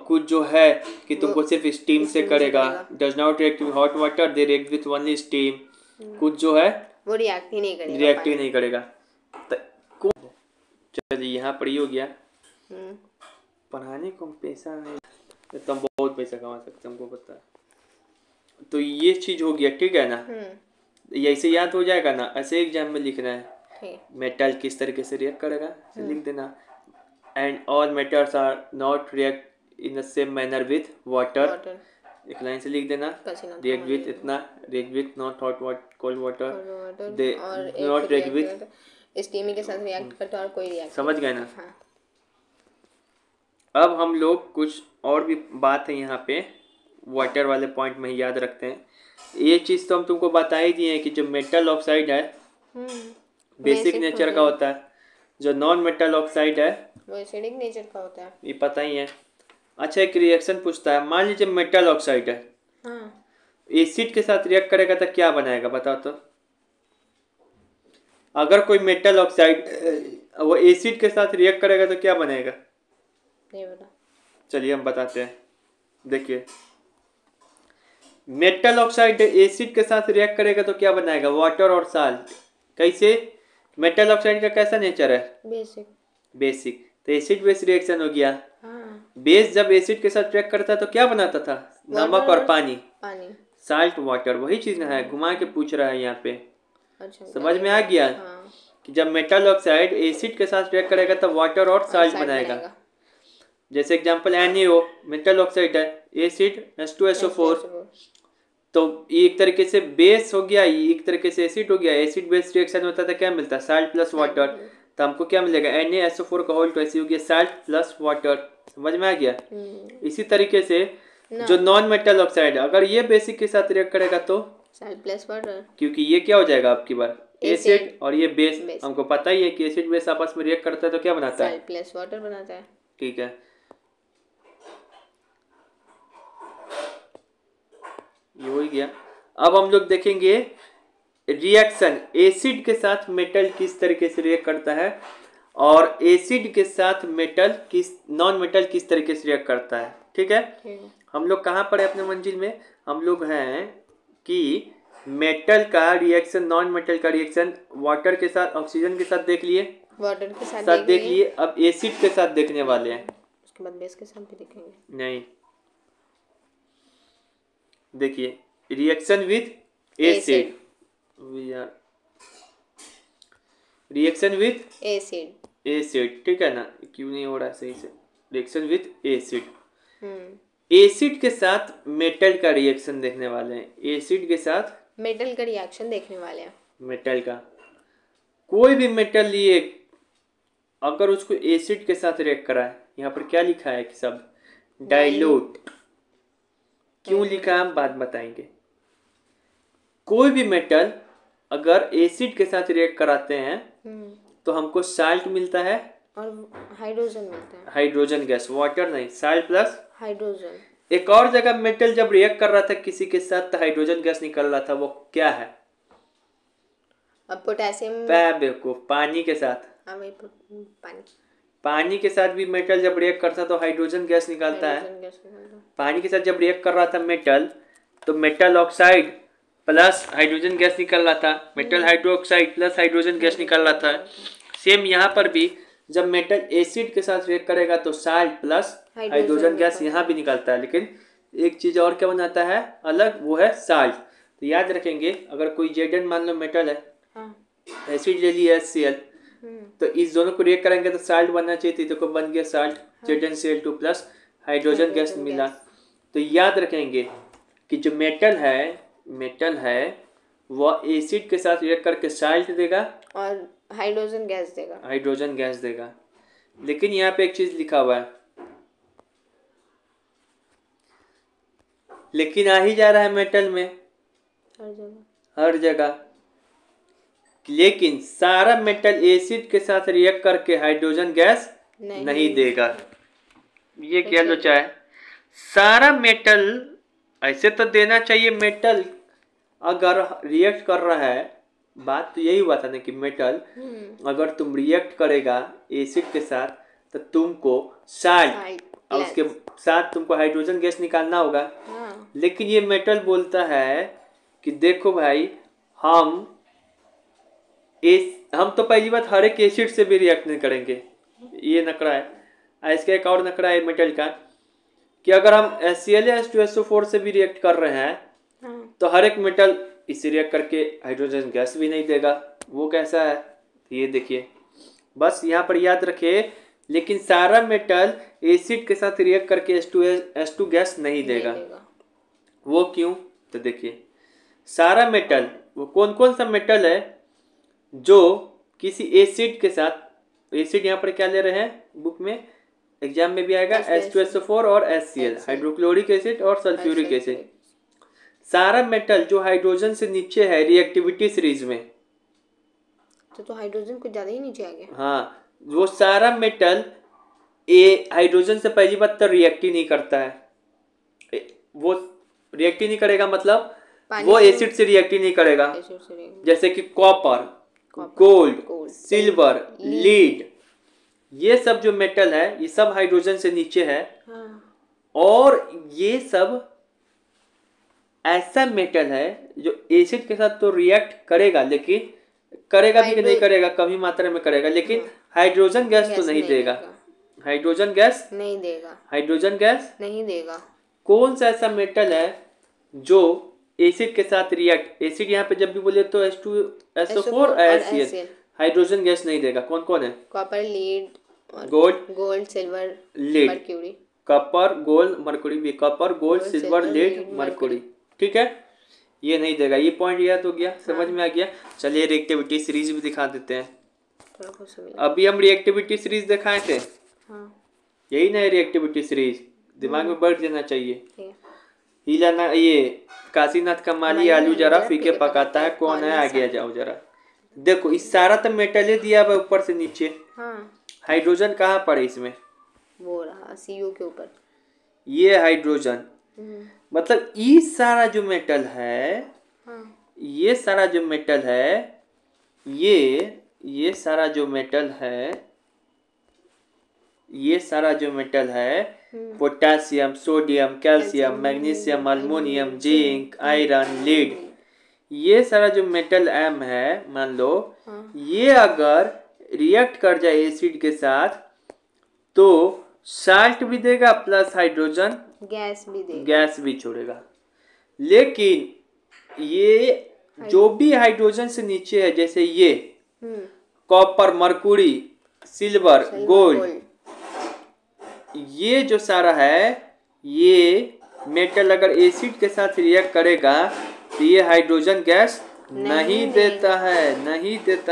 कुछ जो है कि तुमको सिर्फ स्टीम से करेगा। Does not react with hot water, they react with only steam. कुछ जो है वो रिएक्ट ही नहीं करेगा। चलिए यहाँ पर ही हो गया। पढ़ाने को पैसा नहीं तो हम बहुत पैसा कमा सकते हैं, हमको पता है। तो ये चीज हो गया, ठीक है ना, ऐसे याद हो जाएगा ना। ऐसे एग्जाम में लिखना है मेटल किस तरीके से रिएक्ट करेगा, लिख देना। And all metals are not react in the same manner with water, एक लाइन से लिख देना। रिएक्ट विथ इतना, react with not hot cold water, they not react with steam के साथ रिएक्ट करता और कोई रिएक्ट। समझ गए ना। हाँ। अब हम लोग कुछ और भी बात है यहाँ पे वाटर वाले पॉइंट में ही याद रखते हैं। ये चीज़ तो हम तुमको बता ही दिए हैं कि जो मेटल ऑक्साइड है बेसिक नेचर का होता है, जो नॉन मेटल ऑक्साइड है वो एसिडिक नेचर का होता है, ये पता ही है। अच्छा एक रिएक्शन पूछता है, मान लीजिए मेटल ऑक्साइड है, एसिड के साथ रिएक्ट करेगा तो क्या बनाएगा बताओ तो। अगर कोई मेटल ऑक्साइड वो एसिड के साथ रिएक्ट करेगा तो क्या बनेगा, नहीं पता। चलिए हम बताते हैं। देखिए मेटल ऑक्साइड एसिड के साथ रिएक्ट करेगा तो क्या बनाएगा, वाटर और साल्ट। कैसे, मेटल ऑक्साइड का कैसा नेचर है, बेसिक। तो एसिड बेस रिएक्शन हो गया। बेस जब एसिड के साथ रिएक्ट करता है तो क्या बनाता था, नमक और पानी, साल्ट वाटर। वही चीज ना है, घुमा के पूछ रहा है यहाँ पे। समझ में आ गया कि जब मेटल ऑक्साइड एसिड के साथ रिएक्ट करेगा तो वाटर और साल्ट बनाएगा। जैसे एग्जांपल NaO मेटल ऑक्साइड है, एसिड H2SO4, तो ये एक तरीके से बेस हो गया, ये एक तरीके से एसिड हो गया। एसिड बेस रिएक्शन होता था क्या मिलता है, साल्ट प्लस वाटर, तो हमको क्या मिलेगा NaSO4 का होल ट्वाइस हो गया साल्ट प्लस वाटर। समझ में आ गया। इसी तरीके से जो नॉन मेटल ऑक्साइड अगर ये बेसिक के साथ रिएक्ट करेगा तो साल्ट प्लस वाटर, क्योंकि ये क्या हो जाएगा आपकी बार एसिड और ये बेस। हमको पता ही है कि एसिड बेस आपस में रिएक्ट करता है तो क्या बनाता है, साल्ट प्लस वाटर बनाता है। ठीक है, ये हो गया। अब हम लोग देखेंगे रिएक्शन एसिड के साथ मेटल किस तरीके से रिएक्ट करता है और एसिड के साथ मेटल किस नॉन मेटल किस तरीके से रिएक्ट करता है। ठीक है, हम लोग कहाँ पर है अपने मंजिल में, हम लोग हैं कि मेटल का रिएक्शन नॉन मेटल का रिएक्शन वाटर के साथ ऑक्सीजन के साथ देख लिए, वाटर के साथ देख लिए। अब एसिड के साथ देखने वाले हैं, उसके बाद बेस के साथ भी देखेंगे। नहीं, देखिए reaction with acid, reaction with acid, ठीक है ना, क्यों नहीं हो रहा है सही से, रिएक्शन विथ एसिड। एसिड के साथ मेटल का रिएक्शन देखने वाले हैं, एसिड के साथ मेटल का रिएक्शन देखने वाले हैं। मेटल का कोई भी मेटल लिए अगर उसको एसिड के साथ रिएक्ट कराए, यहाँ पर क्या लिखा है कि सब डाइल्यूट, क्यों लिखा है हम बात बताएंगे। कोई भी मेटल अगर एसिड के साथ रिएक्ट कराते हैं तो हमको साल्ट मिलता है और हाइड्रोजन मिलता है, हाइड्रोजन गैस, वाटर नहीं, साल्ट प्लस हाइड्रोजन। एक और जगह मेटल जब रिएक्ट कर रहा था किसी के साथ तो हाइड्रोजन गैस निकल रहा था, वो क्या है, अब पोटेशियम, बेवकूफ, पानी के साथ, पानी के साथ भी मेटल जब रिएक्ट करता तो हाइड्रोजन गैस निकलता है। पानी के साथ जब रिएक्ट कर रहा था मेटल तो metal oxide plus hydrogen gas निकल रहा था, metal hydroxide plus hydrogen gas निकल रहा था। सेम यहाँ पर भी जब मेटल एसिड के साथ रिएक्ट करेगा तो साल्ट प्लस हाइड्रोजन गैस यहाँ भी निकलता है, लेकिन एक चीज और क्या बनाता है अलग, वो है साल्ट। तो याद रखेंगे अगर कोई जेडन मान लो मेटल है, एसिड ले लिया HCl, तो इस दोनों को रिएक्ट करेंगे तो साल्ट बनना चाहिए थी, तो बन गया salt, ZnCl2 plus hydrogen gas मिला। तो याद रखेंगे कि जो मेटल है वह एसिड के साथ रिएक्ट करके साल्ट देगा और हाइड्रोजन गैस देगा। लेकिन यहाँ पे एक चीज लिखा हुआ है, लेकिन आ ही जा रहा है मेटल में हर जगह, लेकिन सारा मेटल एसिड के साथ रिएक्ट करके हाइड्रोजन गैस नहीं देगा। ये क्या लोचा है, सारा मेटल ऐसे तो देना चाहिए, मेटल अगर रिएक्ट कर रहा है, बात तो यही हुआ था ना कि मेटल अगर तुम रिएक्ट करेगा एसिड के साथ तो तुमको साल्ट और उसके साथ तुमको हाइड्रोजन गैस निकालना होगा। लेकिन ये मेटल बोलता है कि देखो भाई हम तो पहली बात हर एक एसिड से भी रिएक्ट नहीं करेंगे, ये नकरा है। इसका एक और नकरा है मेटल का कि अगर हम HCl या H2SO4 से भी रिएक्ट कर रहे हैं तो हर एक मेटल इससे रिएक्ट करके हाइड्रोजन गैस भी नहीं देगा। वो कैसा है, ये देखिए, बस यहाँ पर याद रखिए, लेकिन सारा मेटल एसिड के साथ रिएक्ट करके H2 गैस नहीं देगा। वो क्यों, तो देखिए सारा मेटल, वो कौन कौन सा मेटल है जो किसी एसिड के साथ, एसिड यहाँ पर क्या ले रहे हैं बुक में, एग्जाम में भी आएगा H2SO4 और HCl, हाइड्रोक्लोरिक एसिड और सल्फ्यूरिक एसिड। सारा मेटल जो हाइड्रोजन से नीचे है रिएक्टिविटी सीरीज में, तो हाइड्रोजन कुछ ज्यादा ही नीचे आ गया। हाँ, वो सारा मेटल हाइड्रोजन से पहली बात तो रिएक्ट ही नहीं करता है, वो रिएक्ट ही नहीं करेगा, मतलब वो एसिड से रिएक्ट ही नहीं करेगा। जैसे कि कॉपर, गोल्ड, सिल्वर, लीड, ये सब जो मेटल है ये सब हाइड्रोजन से नीचे है। और ये सब ऐसा मेटल है जो एसिड के साथ तो रिएक्ट करेगा, लेकिन करेगा भी कि नहीं करेगा, कमी मात्रा में करेगा, लेकिन हाइड्रोजन गैस तो नहीं देगा, हाइड्रोजन गैस नहीं देगा, हाइड्रोजन गैस नहीं देगा। कौन सा ऐसा मेटल है जो एसिड के साथ रिएक्ट, एसिड यहाँ पे जब भी बोले तो H2SO4 और HCl, हाइड्रोजन गैस नहीं देगा, कौन कौन है, copper, lead, gold, silver, lead, mercury, copper, gold, mercury भी, copper, gold, silver, lead, mercury, ठीक है, ये नहीं देगा। ये पॉइंट याद हो गया, समझ में आ गया। चलिए रिएक्टिविटी सीरीज भी दिखा देते हैं। अभी हम रिएक्टिविटी सीरीज दिखाए थे, यही ना रिएक्टिविटी सीरीज, दिमाग में बैठ जाना चाहिए। हिलाना, ये काशीनाथ का माली आलू जरा फीके पकाता है, कौन है आगे आ जाओ जरा। देखो इस सारा तो मेटल ही दिया हुआ ऊपर से नीचे, हाइड्रोजन कहाँ पर है इसमें, वो रहा Cu के ऊपर, ये हाइड्रोजन, मतलब ये सारा जो मेटल है ये सारा जो मेटल है, ये सारा जो मेटल है, ये सारा जो मेटल है, potassium, sodium, calcium, magnesium, aluminium, zinc, iron, lead, ये सारा जो मेटल एम है, मान लो ये अगर रिएक्ट कर जाए एसिड के साथ तो साल्ट भी देगा प्लस हाइड्रोजन गैस भी छोड़ेगा। लेकिन ये जो भी हाइड्रोजन से नीचे है, जैसे ये कॉपर, मरकुरी, सिल्वर, गोल्ड, ये जो सारा है, ये मेटल अगर एसिड के साथ रिएक्ट करेगा तो ये हाइड्रोजन गैस नहीं देता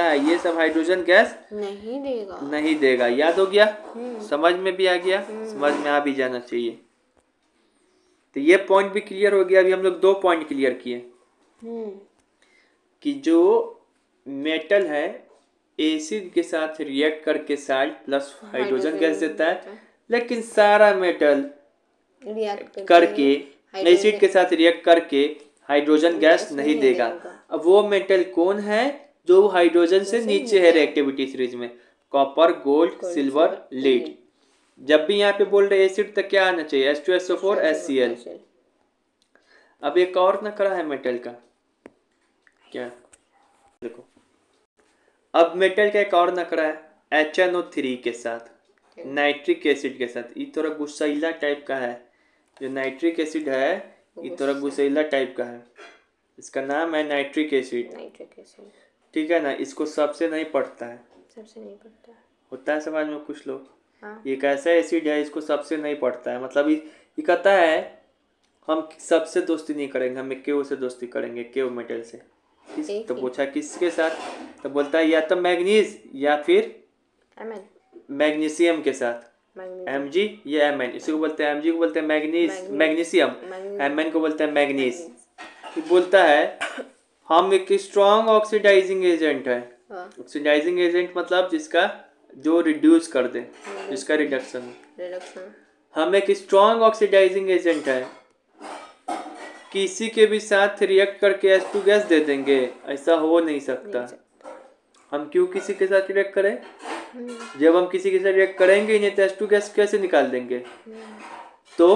है, ये सब हाइड्रोजन गैस नहीं देगा। याद हो गया? समझ में भी आ गया? समझ में आ भी जाना चाहिए। तो ये पॉइंट भी क्लियर हो गया। अभी हम लोग 2 पॉइंट क्लियर किए कि जो मेटल है एसिड के साथ रिएक्ट करके साल्ट प्लस हाइड्रोजन गैस देता है, लेकिन सारा मेटल रिएक्ट करके एसिड के साथ रिएक्ट करके हाइड्रोजन गैस नहीं देगा। अब वो मेटल कौन है जो हाइड्रोजन से नीचे है रिएक्टिविटी सीरीज में? Copper, gold, silver, lead. जब भी यहाँ पे बोल रहे एसिड तो क्या आना चाहिए? H2SO4 HCl। अब एक और नखरा है मेटल का, क्या देखो, अब मेटल का एक और नखरा है HNO3 के साथ, नाइट्रिक एसिड के साथ। ये थोड़ा गुस्सैला टाइप का है। जो नाइट्रिक एसिड है ये थोड़ा गुस्सैला टाइप का है। इसका नाम है नाइट्रिक एसिड। ठीक है ना? इसको सबसे नहीं पढ़ता है, होता है समाज में कुछ लोग। ये एक ऐसा एसिड है, इसको सबसे नहीं पढ़ता है। मतलब ये कहता है हम सबसे दोस्ती नहीं करेंगे, हम केओ से दोस्ती करेंगे, केओ मेटल से। तो पूछा किसके साथ? तो बोलता है या तो मैग्नीज या फिर मैग्नीशियम के साथ। Mg या Mn, इसी को बोलते हैं, Mg को बोलते हैं मैग्नीशियम, Mn को बोलते हैं मैग्नीज। बोलता है हम एक स्ट्रॉन्ग ऑक्सीडाइजिंग एजेंट है। ऑक्सीडाइजिंग एजेंट मतलब जिसका जो रिड्यूस कर दे, जिसका रिडक्शन। हम एक स्ट्रॉन्ग ऑक्सीडाइजिंग एजेंट है, किसी के भी साथ रिएक्ट करके H2 गैस दे देंगे, ऐसा हो नहीं सकता। हम क्यों किसी के साथ रिएक्ट करें? जब हम किसी के साथ रिएक्ट करेंगे नहीं तो H2 गैस कैसे निकाल देंगे? तो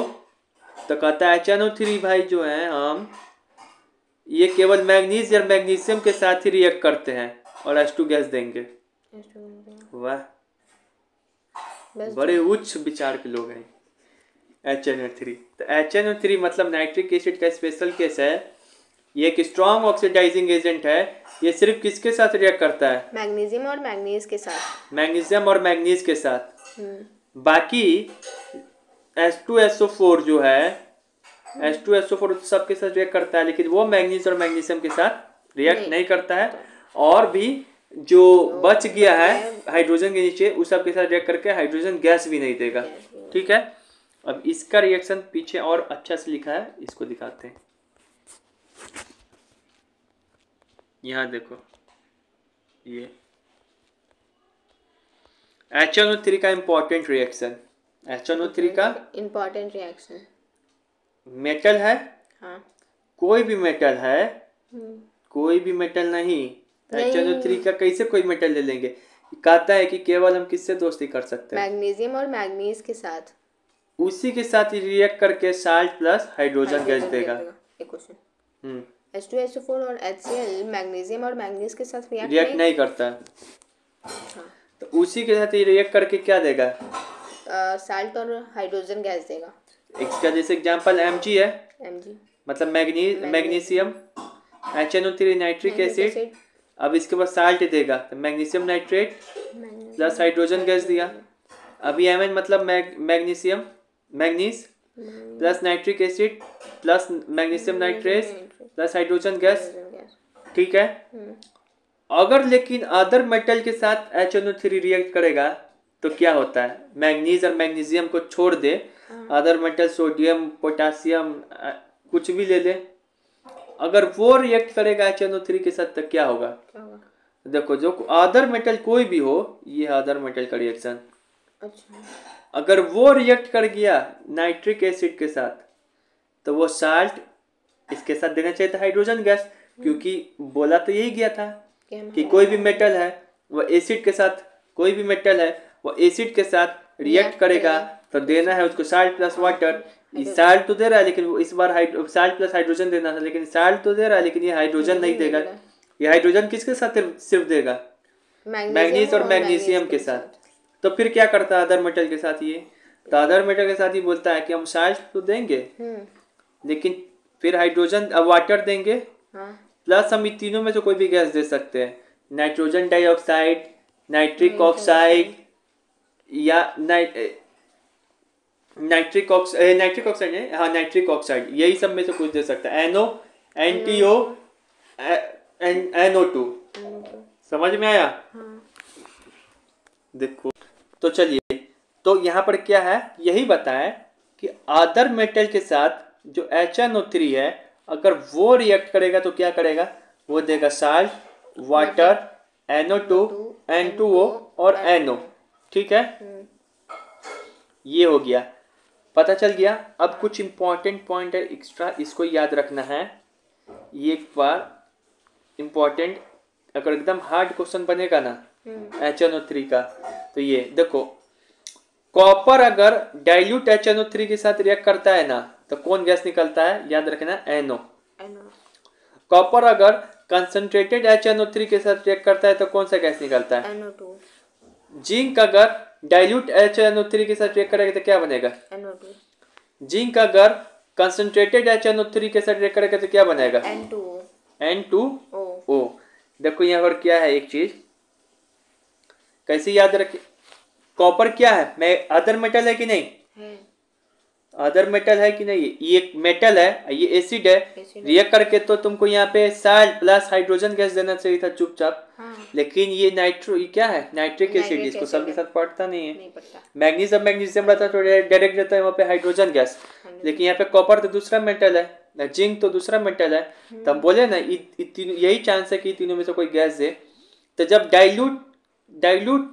कहता है HNO3 भाई जो है, हम ये केवल मैग्नीज या मैग्नीशियम के साथ ही रिएक्ट करते हैं और H2 गैस देंगे। वाह, बड़े उच्च विचार के लोग हैं HNO3। तो HNO3 मतलब नाइट्रिक एसिड का स्पेशल केस है। ये एक स्ट्रॉन्ग ऑक्सीडाइजिंग एजेंट है। ये सिर्फ किसके साथ रिएक्ट करता है? मैग्नीशियम और मैग्नीज के साथ। मैग्नीशियम और मैग्नीज के साथ। बाकी H2SO4 जो है, H2SO4 सबके साथ रिएक्ट करता है, लेकिन वो मैग्नीज और मैग्नीशियम के साथ रिएक्ट नहीं करता है। और भी जो बच गया है हाइड्रोजन के नीचे, उस सब के साथ रिएक्ट करके हाइड्रोजन गैस भी नहीं देगा। ठीक है? अब इसका रिएक्शन पीछे और अच्छा से लिखा है, इसको दिखाते हैं। यहाँ देखो, ये HNO3 का इंपॉर्टेंट रिएक्शन। HNO3 का इंपॉर्टेंट रिएक्शन मेटल है। हाँ। कोई भी मेटल है, कोई भी मेटल नहीं। HNO3 का कैसे कोई मेटल ले लेंगे? कहता है कि केवल हम किससे दोस्ती कर सकते हैं? मैग्नीशियम और मैग्नीज के साथ। उसी के साथ रिएक्ट करके साल्ट प्लस हाइड्रोजन गैस देगा। एक क्वेश्चन, H2SO4 और HCl मैग्नीशियम और मैग्नीज के साथ रिएक्ट नहीं करता। तो उसी के साथ रिएक्ट करके क्या देगा? साल्ट और हाइड्रोजन गैस देगा। इसका जैसे एग्जांपल Mg है, मतलब मैग्नीशियम, HNO3 नाइट्रिक एसिड। अब इसके बाद साल्ट देगा, तो magnesium nitrate plus hydrogen gas दिया। अभी Mn मतलब magnesium, manganese plus nitric acid plus magnesium nitrate plus hydrogen gas. ठीक है? अगर लेकिन अदर मेटल के साथ HNO3 रिएक्ट करेगा तो क्या होता है? मैग्नीज और मैग्नीशियम को छोड़ दे, अदर मेटल सोडियम, पोटेशियम, कुछ भी ले ले, अगर वो रिएक्ट करेगा HNO3 के साथ तो क्या होगा? देखो, जो अदर मेटल कोई भी हो, ये अदर मेटल का रिएक्शन। अच्छा। अगर वो रिएक्ट कर गया नाइट्रिक एसिड के साथ तो वो साल्ट इसके साथ देना चाहिए था हाइड्रोजन गैस, क्योंकि बोला तो यही गया था कि कि कोई भी मेटल है वो एसिड के साथ, कोई भी मेटल है वो एसिड के साथ रिएक्ट करेगा, तो देना है उसको साल्ट प्लस वाटर। साल्ट तो दे रहा है लेकिन इस बार साल्ट प्लस हाइड्रोजन देना था, लेकिन साल्ट तो दे रहा है लेकिन ये हाइड्रोजन नहीं देगा। ये हाइड्रोजन किसके साथ सिर्फ देगा? मैग्नीज और मैग्नीशियम के साथ। तो फिर क्या करता है अदर मेटल के साथ ये? तो अदर मेटल के साथ ही बोलता है कि हम साल्ट तो देंगे लेकिन फिर हाइड्रोजन वाटर देंगे, प्लस हम इन तीनों में से कोई भी गैस दे सकते हैं, नाइट्रोजन डाइऑक्साइड, नाइट्रिक ऑक्साइड या नाइट्रिक ऑक्साइड है, हाँ नाइट्रिक ऑक्साइड, यही सब में से कुछ दे सकता है। NO, NTO, NO2। समझ में आया? देखो तो चलिए, तो यहाँ पर क्या है यही बताएं कि अदर मेटल के साथ जो HNO3 है अगर वो रिएक्ट करेगा तो क्या करेगा? वो देगा साल्ट, वाटर, NO2, N2O और NO। ठीक है, ये हो गया, पता चल गया। अब कुछ इंपॉर्टेंट पॉइंट है एक्स्ट्रा, इसको याद रखना है। ये एक बार इंपॉर्टेंट, अगर एकदम हार्ड क्वेश्चन बनेगा ना HNO3 का, तो ये देखो, कॉपर अगर डाइल्यूट HNO3 के साथ रिएक्ट करता है ना तो कौन गैस निकलता है? याद रखना, NO। कॉपर अगर कंसंट्रेटेड HNO3 के साथ रिएक्ट करता है तो कौन सा गैस निकलता है? NO2। जिंक अगर डाइल्यूट HNO3 के साथ रिएक्ट करेगा तो क्या बनेगा? NO2। जिंक अगर कंसंट्रेटेड HNO3 के साथ रिएक्ट करेगा तो क्या बनेगा? N2O। N2O। देखो यहाँ पर क्या है एक चीज, कैसे याद रखे, कॉपर क्या है? मैं अदर मेटल है कि नहीं है? अदर मेटल है कि नहीं? ये मेटल है, ये एसिड है, रिएक्ट करके तो तुमको यहाँ पे साल्ट प्लस हाइड्रोजन गैस देना चाहिए था चुपचाप। लेकिन ये ये क्या है? नाइट्रिक एसिड, इसको सबके साथ पड़ता नहीं है। मैग्नीशियम रहता है तो डायरेक्ट देता है वहाँ पे हाइड्रोजन गैस, लेकिन यहाँ पे कॉपर तो दूसरा मेटल है, जिंक तो दूसरा मेटल है, तो हम बोले ना यही चांस है कि तीनों में से कोई गैस दे। तो जब डाइल्यूट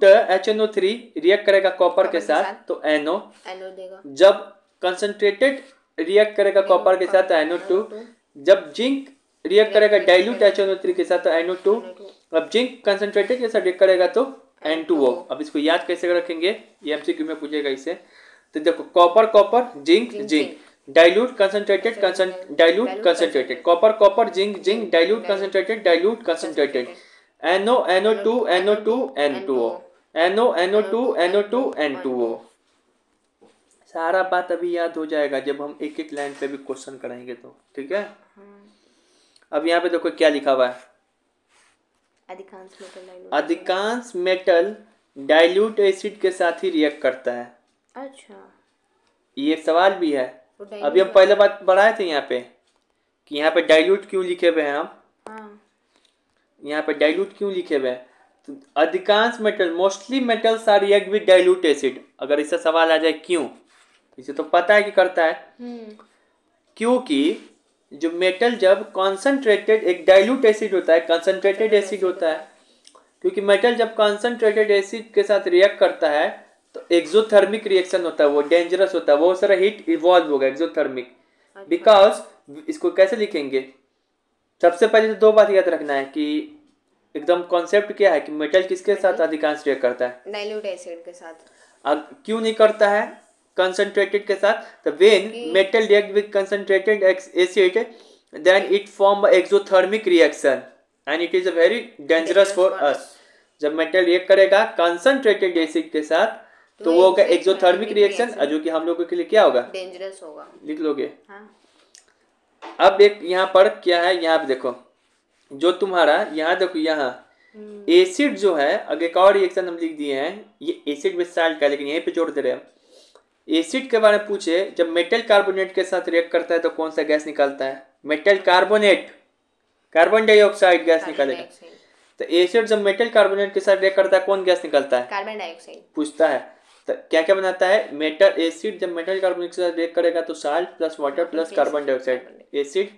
HNO3 रिएक्ट करेगा कॉपर के साथ तो NO देगा। जब कंसंट्रेटेड रिएक्ट करेगा कॉपर के साथ तो NO2। जब जिंक रिएक्ट करेगा डाइल्यूट HNO3 के साथ तो NO2। अब जिंक कंसंट्रेटेड के साथ रिएक्ट करेगा तो N2O। अब इसको याद कैसे रखेंगे, ये MCQ में पूछेगा इससे। तो देखो, copper zinc dilute concentrated copper zinc dilute concentrated NO2 N2O NO2 सारा बात अभी याद हो जाएगा जब हम एक एक लाइन पे भी क्वेश्चन कराएंगे तो। ठीक है, अब यहाँ पे देखो क्या लिखा हुआ है, अधिकांश मेटल डाइल्यूट एसिड के साथ ही रिएक्ट करता है। अच्छा, ये सवाल भी है। अभी हम पहले बात बढ़ाए थे यहाँ पे कि यहाँ पे डाइल्यूट क्यों लिखे हुए हैं हम, यहाँ पे डाइल्यूट क्यों लिखे हुए हैं? तो अधिकांश metal, mostly metals are react with dilute acid. अगर इससे सवाल आ जाए क्यों, इसे तो पता है कि करता है, क्योंकि जो मेटल जब कॉन्सेंट्रेटेड, एक डाइल्यूट एसिड होता है, कंसंट्रेटेड एसिड होता है, क्योंकि मेटल जब कॉन्सेंट्रेटेड एसिड के साथ रिएक्ट करता है तो एक्सोथर्मिक रिएक्शन होता है, वो डेंजरस होता है, बहुत सारा हीट इवॉल्व होगा एक्सोथर्मिक। बिकॉज इसको कैसे लिखेंगे, सबसे पहले तो दो बात याद रखना है कि एकदम कॉन्सेप्ट क्या है कि मेटल किसके साथ अधिकांश रिएक्ट करता है? डाइल्यूट एसिड के साथ। अब क्यों नहीं करता है कंसंट्रेटेड के साथ? तो when metal react with concentrated acid then it form exothermic reaction and it is a very dangerous for us. जब मेटल रिएक्ट करेगा कंसंट्रेटेड एसिड के साथ तो वो होगा एक्सोथर्मिक रिएक्शन, जो कि हम लोगों के लिए क्या होगा? डेंजरस होगा। लिख लोगे? अब एक यहाँ पर क्या है, यहाँ पे देखो, जो तुम्हारा यहाँ देखो, यहाँ एसिड जो है, अगर एक और रिएक्शन हम लिख दिए हैं, ये एसिड विद साल्ट का, लेकिन यहीं पे जोड़ दे रहे हैं। एसिड के बारे में पूछे, जब मेटल कार्बोनेट के साथ रिएक्ट करता है तो कौन सा गैस निकलता है? Metal carbonate, carbon dioxide gas निकलेगा। तो एसिड जब मेटल कार्बोनेट के साथ रिएक्ट करता है कौन गैस निकलता है? Carbon dioxide. पूछता है तो क्या क्या बनाता है? मेटल एसिड जब मेटल कार्बोनेट के साथ रिएक्ट करेगा तो salt plus water plus carbon dioxide. Acid,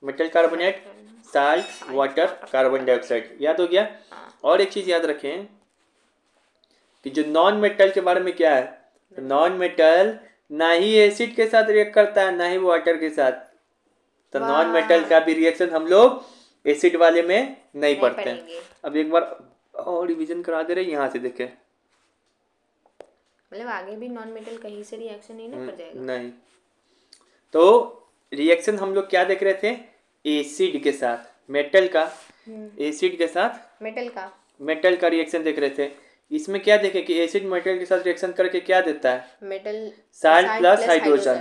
metal carbonate, salt, water, carbon dioxide. याद हो गया? और एक चीज याद रखें कि जो नॉन मेटल के बारे में क्या है, नॉन मेटल ना ही एसिड के साथ रिएक्ट करता है ना ही वाटर के साथ। तो नॉन मेटल का भी रिएक्शन हम लोग एसिड वाले में नहीं पढ़ते हैं। पढ़ेंगे। अब एक बार और रिवीजन करा दे रहे, यहाँ से देखें, मतलब आगे भी नॉन मेटल कहीं से रिएक्शन नहीं ना कर जाएगा। नहीं। तो रिएक्शन हम लोग क्या देख रहे थे, एसिड के साथ मेटल का, एसिड के साथ मेटल का रिएक्शन देख रहे थे। इसमें क्या देखे कि एसिड मेटल के साथ रिएक्शन करके क्या देता है, metal salt plus hydrogen.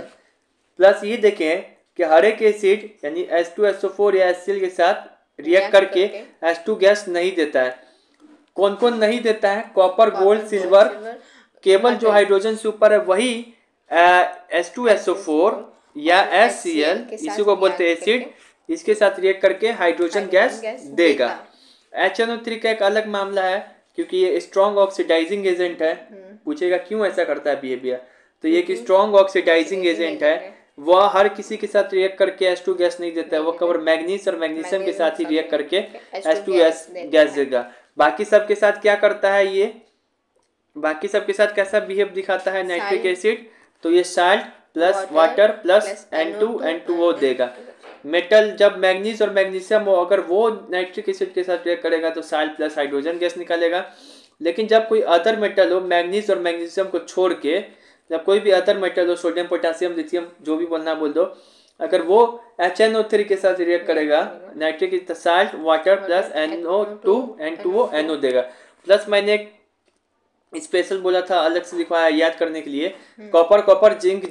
Plus ये देखें कि हर एक एसिड यानी H2SO4 या HCl के साथ रिएक्ट करके H2 गैस नहीं देता है। कौन कौन नहीं देता है, कॉपर, गोल्ड, सिल्वर। केवल जो हाइड्रोजन से ऊपर है वही H2SO4 या HCl, इसी को बोलते हैं एसिड, इसके साथ रिएक्ट करके हाइड्रोजन गैस देगा। HNO3 का एक अलग मामला है, क्योंकि ये स्ट्रॉन्ग ऑक्सीडाइजिंग एजेंट है। पूछेगा क्यों ऐसा करता है बिहेवियर, तो ये कि स्ट्रॉन्ग ऑक्सीडाइजिंग एजेंट है, वह हर किसी के साथ रिएक्ट करके H2 गैस नहीं देता है, वो केवल मैग्नीज और मैग्नीशियम के साथ ही रिएक्ट करके H2 गैस देगा। बाकी सब के साथ क्या करता है ये, बाकी सब के साथ कैसा बिहेव दिखाता है नाइट्रिक एसिड, तो ये salt plus water plus N2O देगा। मेटल जब मैग्नीज और मैग्नीशियम हो, अगर वो नाइट्रिक एसिड के साथ रिएक्ट करेगा तो साल्ट प्लस हाइड्रोजन गैस निकालेगा। लेकिन जब कोई अदर मेटल हो, मैग्नीज और मैग्नीशियम को छोड़ के जब कोई भी अदर मेटल हो, सोडियम, पोटेशियम, लिथियम, जो भी बोलना बोल दो, अगर वो HNO3 के साथ रिएक्ट करेगा nitric, salt water plus N2O NO देगा। प्लस मैंने एक स्पेशल बोला था, अलग से लिखवाया याद करने के लिए, copper zinc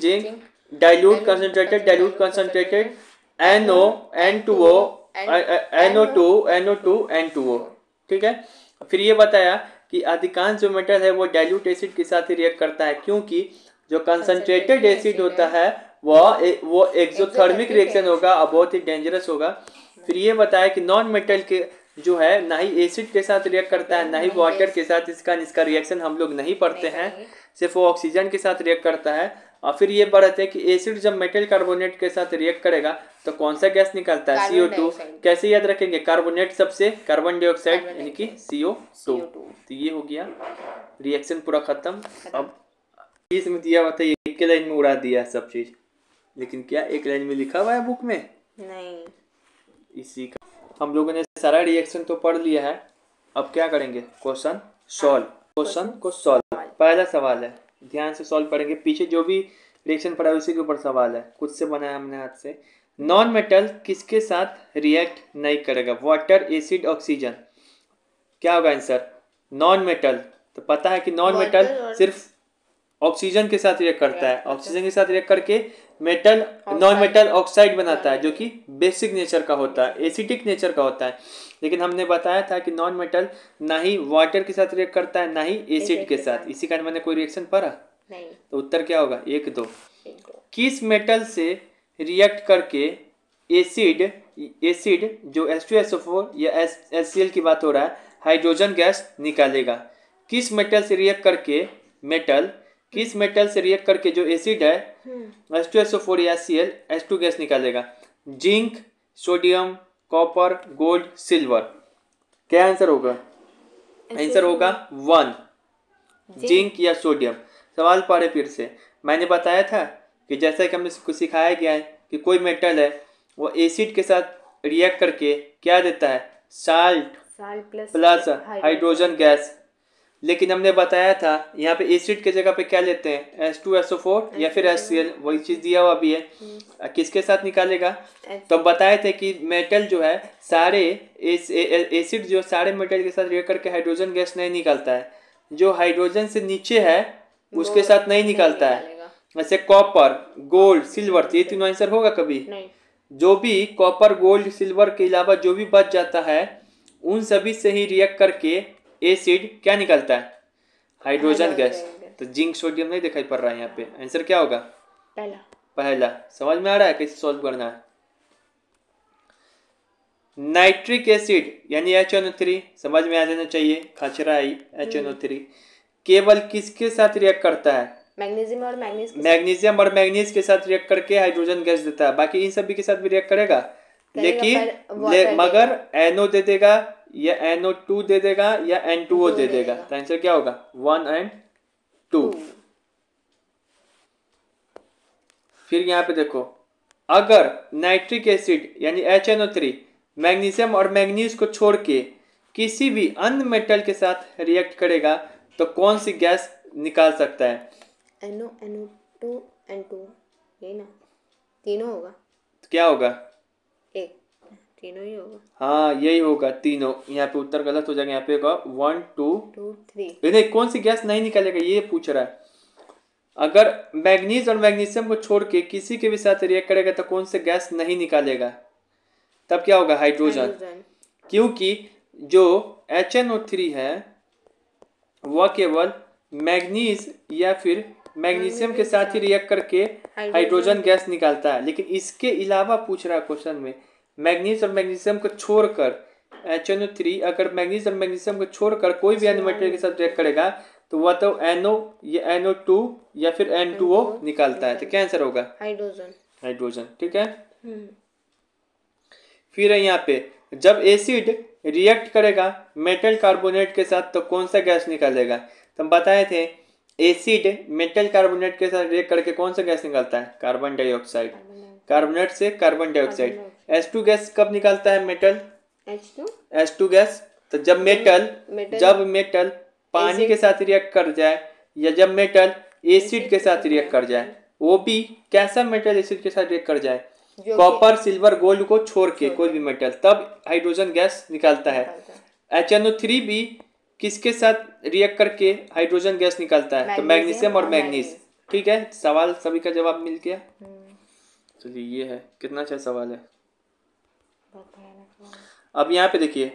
dilute concentrated NO2 ठीक है। फिर ये बताया कि अधिकांश जो मेटल है वो डाइल्यूट एसिड के साथ ही रिएक्ट करता है, क्योंकि जो कंसंट्रेटेड एसिड होता है वो एक्सोथर्मिक रिएक्शन होगा और बहुत ही डेंजरस होगा। फिर ये बताया कि नॉन मेटल के जो है ना ही एसिड के साथ रिएक्ट करता है ना ही वाटर के साथ, इसका रिएक्शन हम लोग नहीं पढ़ते हैं, सिर्फ वो ऑक्सीजन के साथ रिएक्ट करता है। और फिर ये बढ़ते हैं कि एसिड जब मेटल कार्बोनेट के साथ रिएक्ट करेगा तो कौन सा गैस निकलता है, CO2। कैसे याद रखेंगे, कार्बोनेट सबसे कार्बन डाइऑक्साइड यानी कि CO2। तो ये हो गया रिएक्शन पूरा खत्म। अब इसमें दिया हुआ था, एक लाइन में उड़ा दिया सब चीज, लेकिन क्या एक लाइन में लिखा हुआ है बुक में, नहीं। इसी का हम लोगों ने सारा रिएक्शन तो पढ़ लिया है। अब क्या करेंगे, क्वेश्चन को सॉल्व। पहला सवाल है, ध्यान से सॉल्व करेंगे, पीछे जो भी रिएक्शन पढ़ा है उसी के ऊपर सवाल है, खुद से बनाया हमने हाथ से। नॉन मेटल किसके साथ रिएक्ट नहीं करेगा, वाटर, एसिड, ऑक्सीजन। क्या होगा आंसर, नॉन मेटल। तो पता है कि नॉन मेटल सिर्फ ऑक्सीजन के साथ रिएक्ट करता है, ऑक्सीजन के साथ रिएक्ट करके नॉन मेटल ऑक्साइड बनाता है, जो कि बेसिक नेचर का होता है, एसिडिक नेचर का होता है। लेकिन हमने बताया था कि नॉन मेटल ना ही वाटर के साथ रिएक्ट करता है ना ही एसिड के साथ। इसी कारण मैंने कोई रिएक्शन पढ़ा नहीं, तो उत्तर क्या होगा, 1, 2। किस मेटल से रिएक्ट करके एसिड जो H2SO4 या HCl की बात हो रहा है, हाइड्रोजन गैस निकालेगा। किस मेटल से रिएक्ट करके किस मेटल से रिएक्ट करके जो एसिड है H2SO4 या HCl H2 गैस निकालेगा, zinc, sodium, copper, gold, silver. क्या आंसर होगा, आंसर होगा 1, जिंक या सोडियम। सवाल पढ़े फिर से, मैंने बताया था कि जैसा कि हमने कुछ सिखाया गया है कि कोई मेटल है वो एसिड के साथ रिएक्ट करके क्या देता है, साल्ट प्लस हाइड्रोजन गैस। लेकिन हमने बताया था यहाँ पे एसिड के जगह पे क्या लेते हैं, H2SO4 या फिर HCl, वही चीज दिया हुआ भी है। किसके साथ निकालेगा, तो बताए थे कि मेटल जो है सारे एसिड जो सारे मेटल के साथ रिएक्ट करके हाइड्रोजन गैस नहीं निकालता है, जो हाइड्रोजन से नीचे है उसके साथ नहीं निकालता है। जैसे कॉपर, गोल्ड, सिल्वर, ये तीनों आंसर होगा कभी नहीं। जो भी कॉपर, गोल्ड, सिल्वर के अलावा जो भी बच जाता है उन सभी से ही रिएक्ट करके एसिड क्या निकलता है, हाइड्रोजन गैस। तो जिंक, सोडियम नहीं दिखाई पड़ रहा है यहाँ पे, आंसर क्या होगा, पहला। समझ में आ रहा है कैसे सॉल्व करना है। नाइट्रिक एसिड यानी HNO3 समझ में आ जाना चाहिए, खचरा HNO3 केवल किसके साथ रिएक्ट करता है, मैग्नीशियम और मैग्नीज के साथ रिएक्ट करके हाइड्रोजन गैस देता है। बाकी इन सभी के साथ भी रिएक्ट करेगा लेकिन मगर NO दे देगा या NO2 दे देगा या N2O दे देगा। तो आंसर क्या होगा, 1 और 2। फिर यहाँ पे देखो, अगर नाइट्रिक एसिड यानी HNO3 मैग्नीशियम और मैंगनीज को छोड़ के किसी भी अन्य मेटल के साथ रिएक्ट करेगा तो कौन सी गैस निकाल सकता है? NO2 N2, यही ना, तीनों होगा। तो क्या होगा? एक, तीनों ही होगा। हाँ यही होगा, तीनों। यहाँ पे उत्तर गलत हो जाएगा, यहाँ पे होगा 1 2 3। नहीं, कौन सी गैस नहीं निकालेगा ये पूछ रहा है। अगर मैग्नीज और मैग्नीशियम को छोड़ के किसी के भी साथ रिएक्ट करेगा तो कौन सी गैस नहीं निकालेगा? तब क्या होगा? हाइड्रोजन। क्योंकि जो HNO3 है वह केवल मैग्नीज या फिर मैग्नीशियम के साथ ही रिएक्ट करके हाइड्रोजन गैस निकालता है, लेकिन इसके अलावा पूछ रहा है क्वेश्चन में, मैग्नीज और मैग्नीशियम को छोड़कर HNO3 अगर मैग्नीज और मैग्नीशियम को छोड़कर कोई भी अन्य मेटेरियल के साथ रिएक्ट करेगा तो वह तो NO या NO2 या फिर N2O निकालता है। तो क्या आंसर होगा? हाइड्रोजन। हाइड्रोजन, ठीक है। फिर है यहाँ पे, जब एसिड रिएक्ट करेगा मेटल कार्बोनेट के साथ तो कौन सा गैस निकालेगा? तो हम बताए थे एसिड मेटल कार्बोनेट के साथ रिएक्ट करके कौन सा गैस निकालता है? Carbon dioxide. कार्बोनेट से कार्बन डाइऑक्साइड। H2 गैस कब निकालता है मेटल? H2 गैस तो जब मेटल पानी के साथ रिएक्ट कर जाए या जब मेटल एसिड के साथ रिएक्ट कर जाए, वो भी कैसा मेटल एसिड के साथ रिएक्ट कर जाए? कॉपर सिल्वर गोल्ड को छोड़ के कोई भी मेटल, तब हाइड्रोजन गैस निकालता है। HNO3 भी किसके साथ रिएक्ट करके हाइड्रोजन गैस निकालता है? तो मैग्नीशियम और मैंगनीज। ठीक है, सवाल सभी का जवाब मिल गया। चलिए ये है, कितना अच्छा सवाल है। अब यहाँ पे देखिए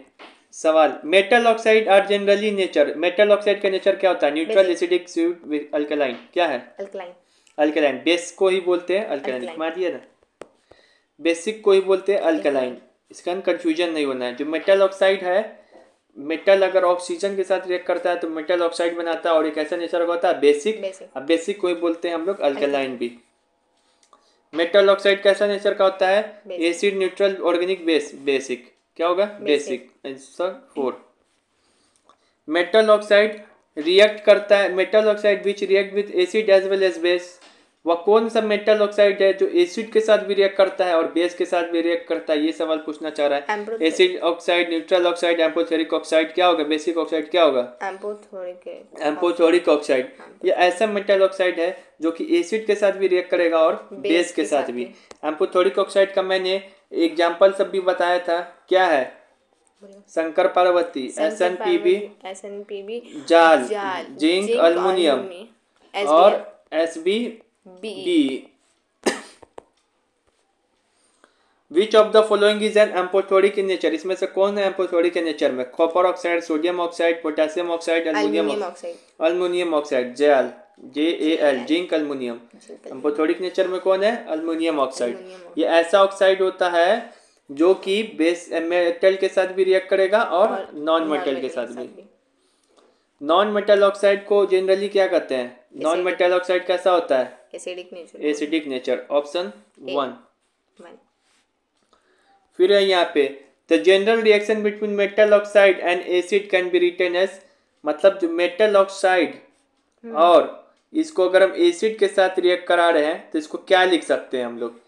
सवाल, metal oxide are generally nature. Metal oxide का नेचर क्या होता है? Neutral, acidic, sweet, alkaline. क्या है? अल्कलाइन। बेस को ही बोलते हैं अल्कलाइन। मान दिया ना, बेसिक को ही बोलते हैं अल्कलाइन। इसका कंफ्यूजन नहीं होना है। जो मेटल ऑक्साइड है, मेटल अगर ऑक्सीजन के साथ रिएक्ट करता है तो मेटल ऑक्साइड बनाता है और एक ऐसा नेचर होता है बेसिक। अब बेसिक को ही बोलते हैं हम लोग अल्कलाइन भी। मेटल ऑक्साइड कैसा नेचर का होता है? Acid, neutral, organic, base. Basic. क्या होगा? Basic. Answer 4। Metal oxide react करता है, metal oxide which react with acid as well as base. वह कौन सा मेटल ऑक्साइड है जो एसिड के साथ भी रिएक्ट करता है और बेस के साथ भी रिएक्ट करता है? ये सवाल पूछना चाह रहा है। Acid oxide, neutral oxide, amphoteric oxide. क्या होगा? बेसिक ऑक्साइड क्या होगा? Amphoteric oxide. ये ऐसा मेटल ऑक्साइड है जो कि एसिड के साथ भी रिएक्ट करेगा और बेस के साथ भी। एम्फोथेरिक ऑक्साइड का मैंने एग्जाम्पल सब भी बताया था। क्या है? शंकर पार्वती, SNPB, जाल, जिंक, अल्युमिनियम और SBD। Which of the following is an amphoteric in nature. इसमें से कौन है एम्फोथेरिक के नेचर में? Copper oxide, sodium oxide, potassium oxide, aluminium oxide. JAL, zinc, aluminium. Amphoteric nature में कौन है? Aluminium oxide. ये ऐसा ऑक्साइड होता है जो कि बेस मेटल के साथ भी रिएक्ट करेगा और नॉन मेटल के साथ भी। नॉन मेटल ऑक्साइड को जनरली क्या कहते हैं? नॉन मेटल ऑक्साइड कैसा होता है? Acidic nature. ऑप्शन 1। फिर है यहाँ पे, the general reaction between metal oxide and acid can be written as. मतलब जो मेटल ऑक्साइड और इसको अगर हम एसिड के साथ रिएक्ट करा रहे हैं तो इसको क्या लिख सकते हैं हम लोग?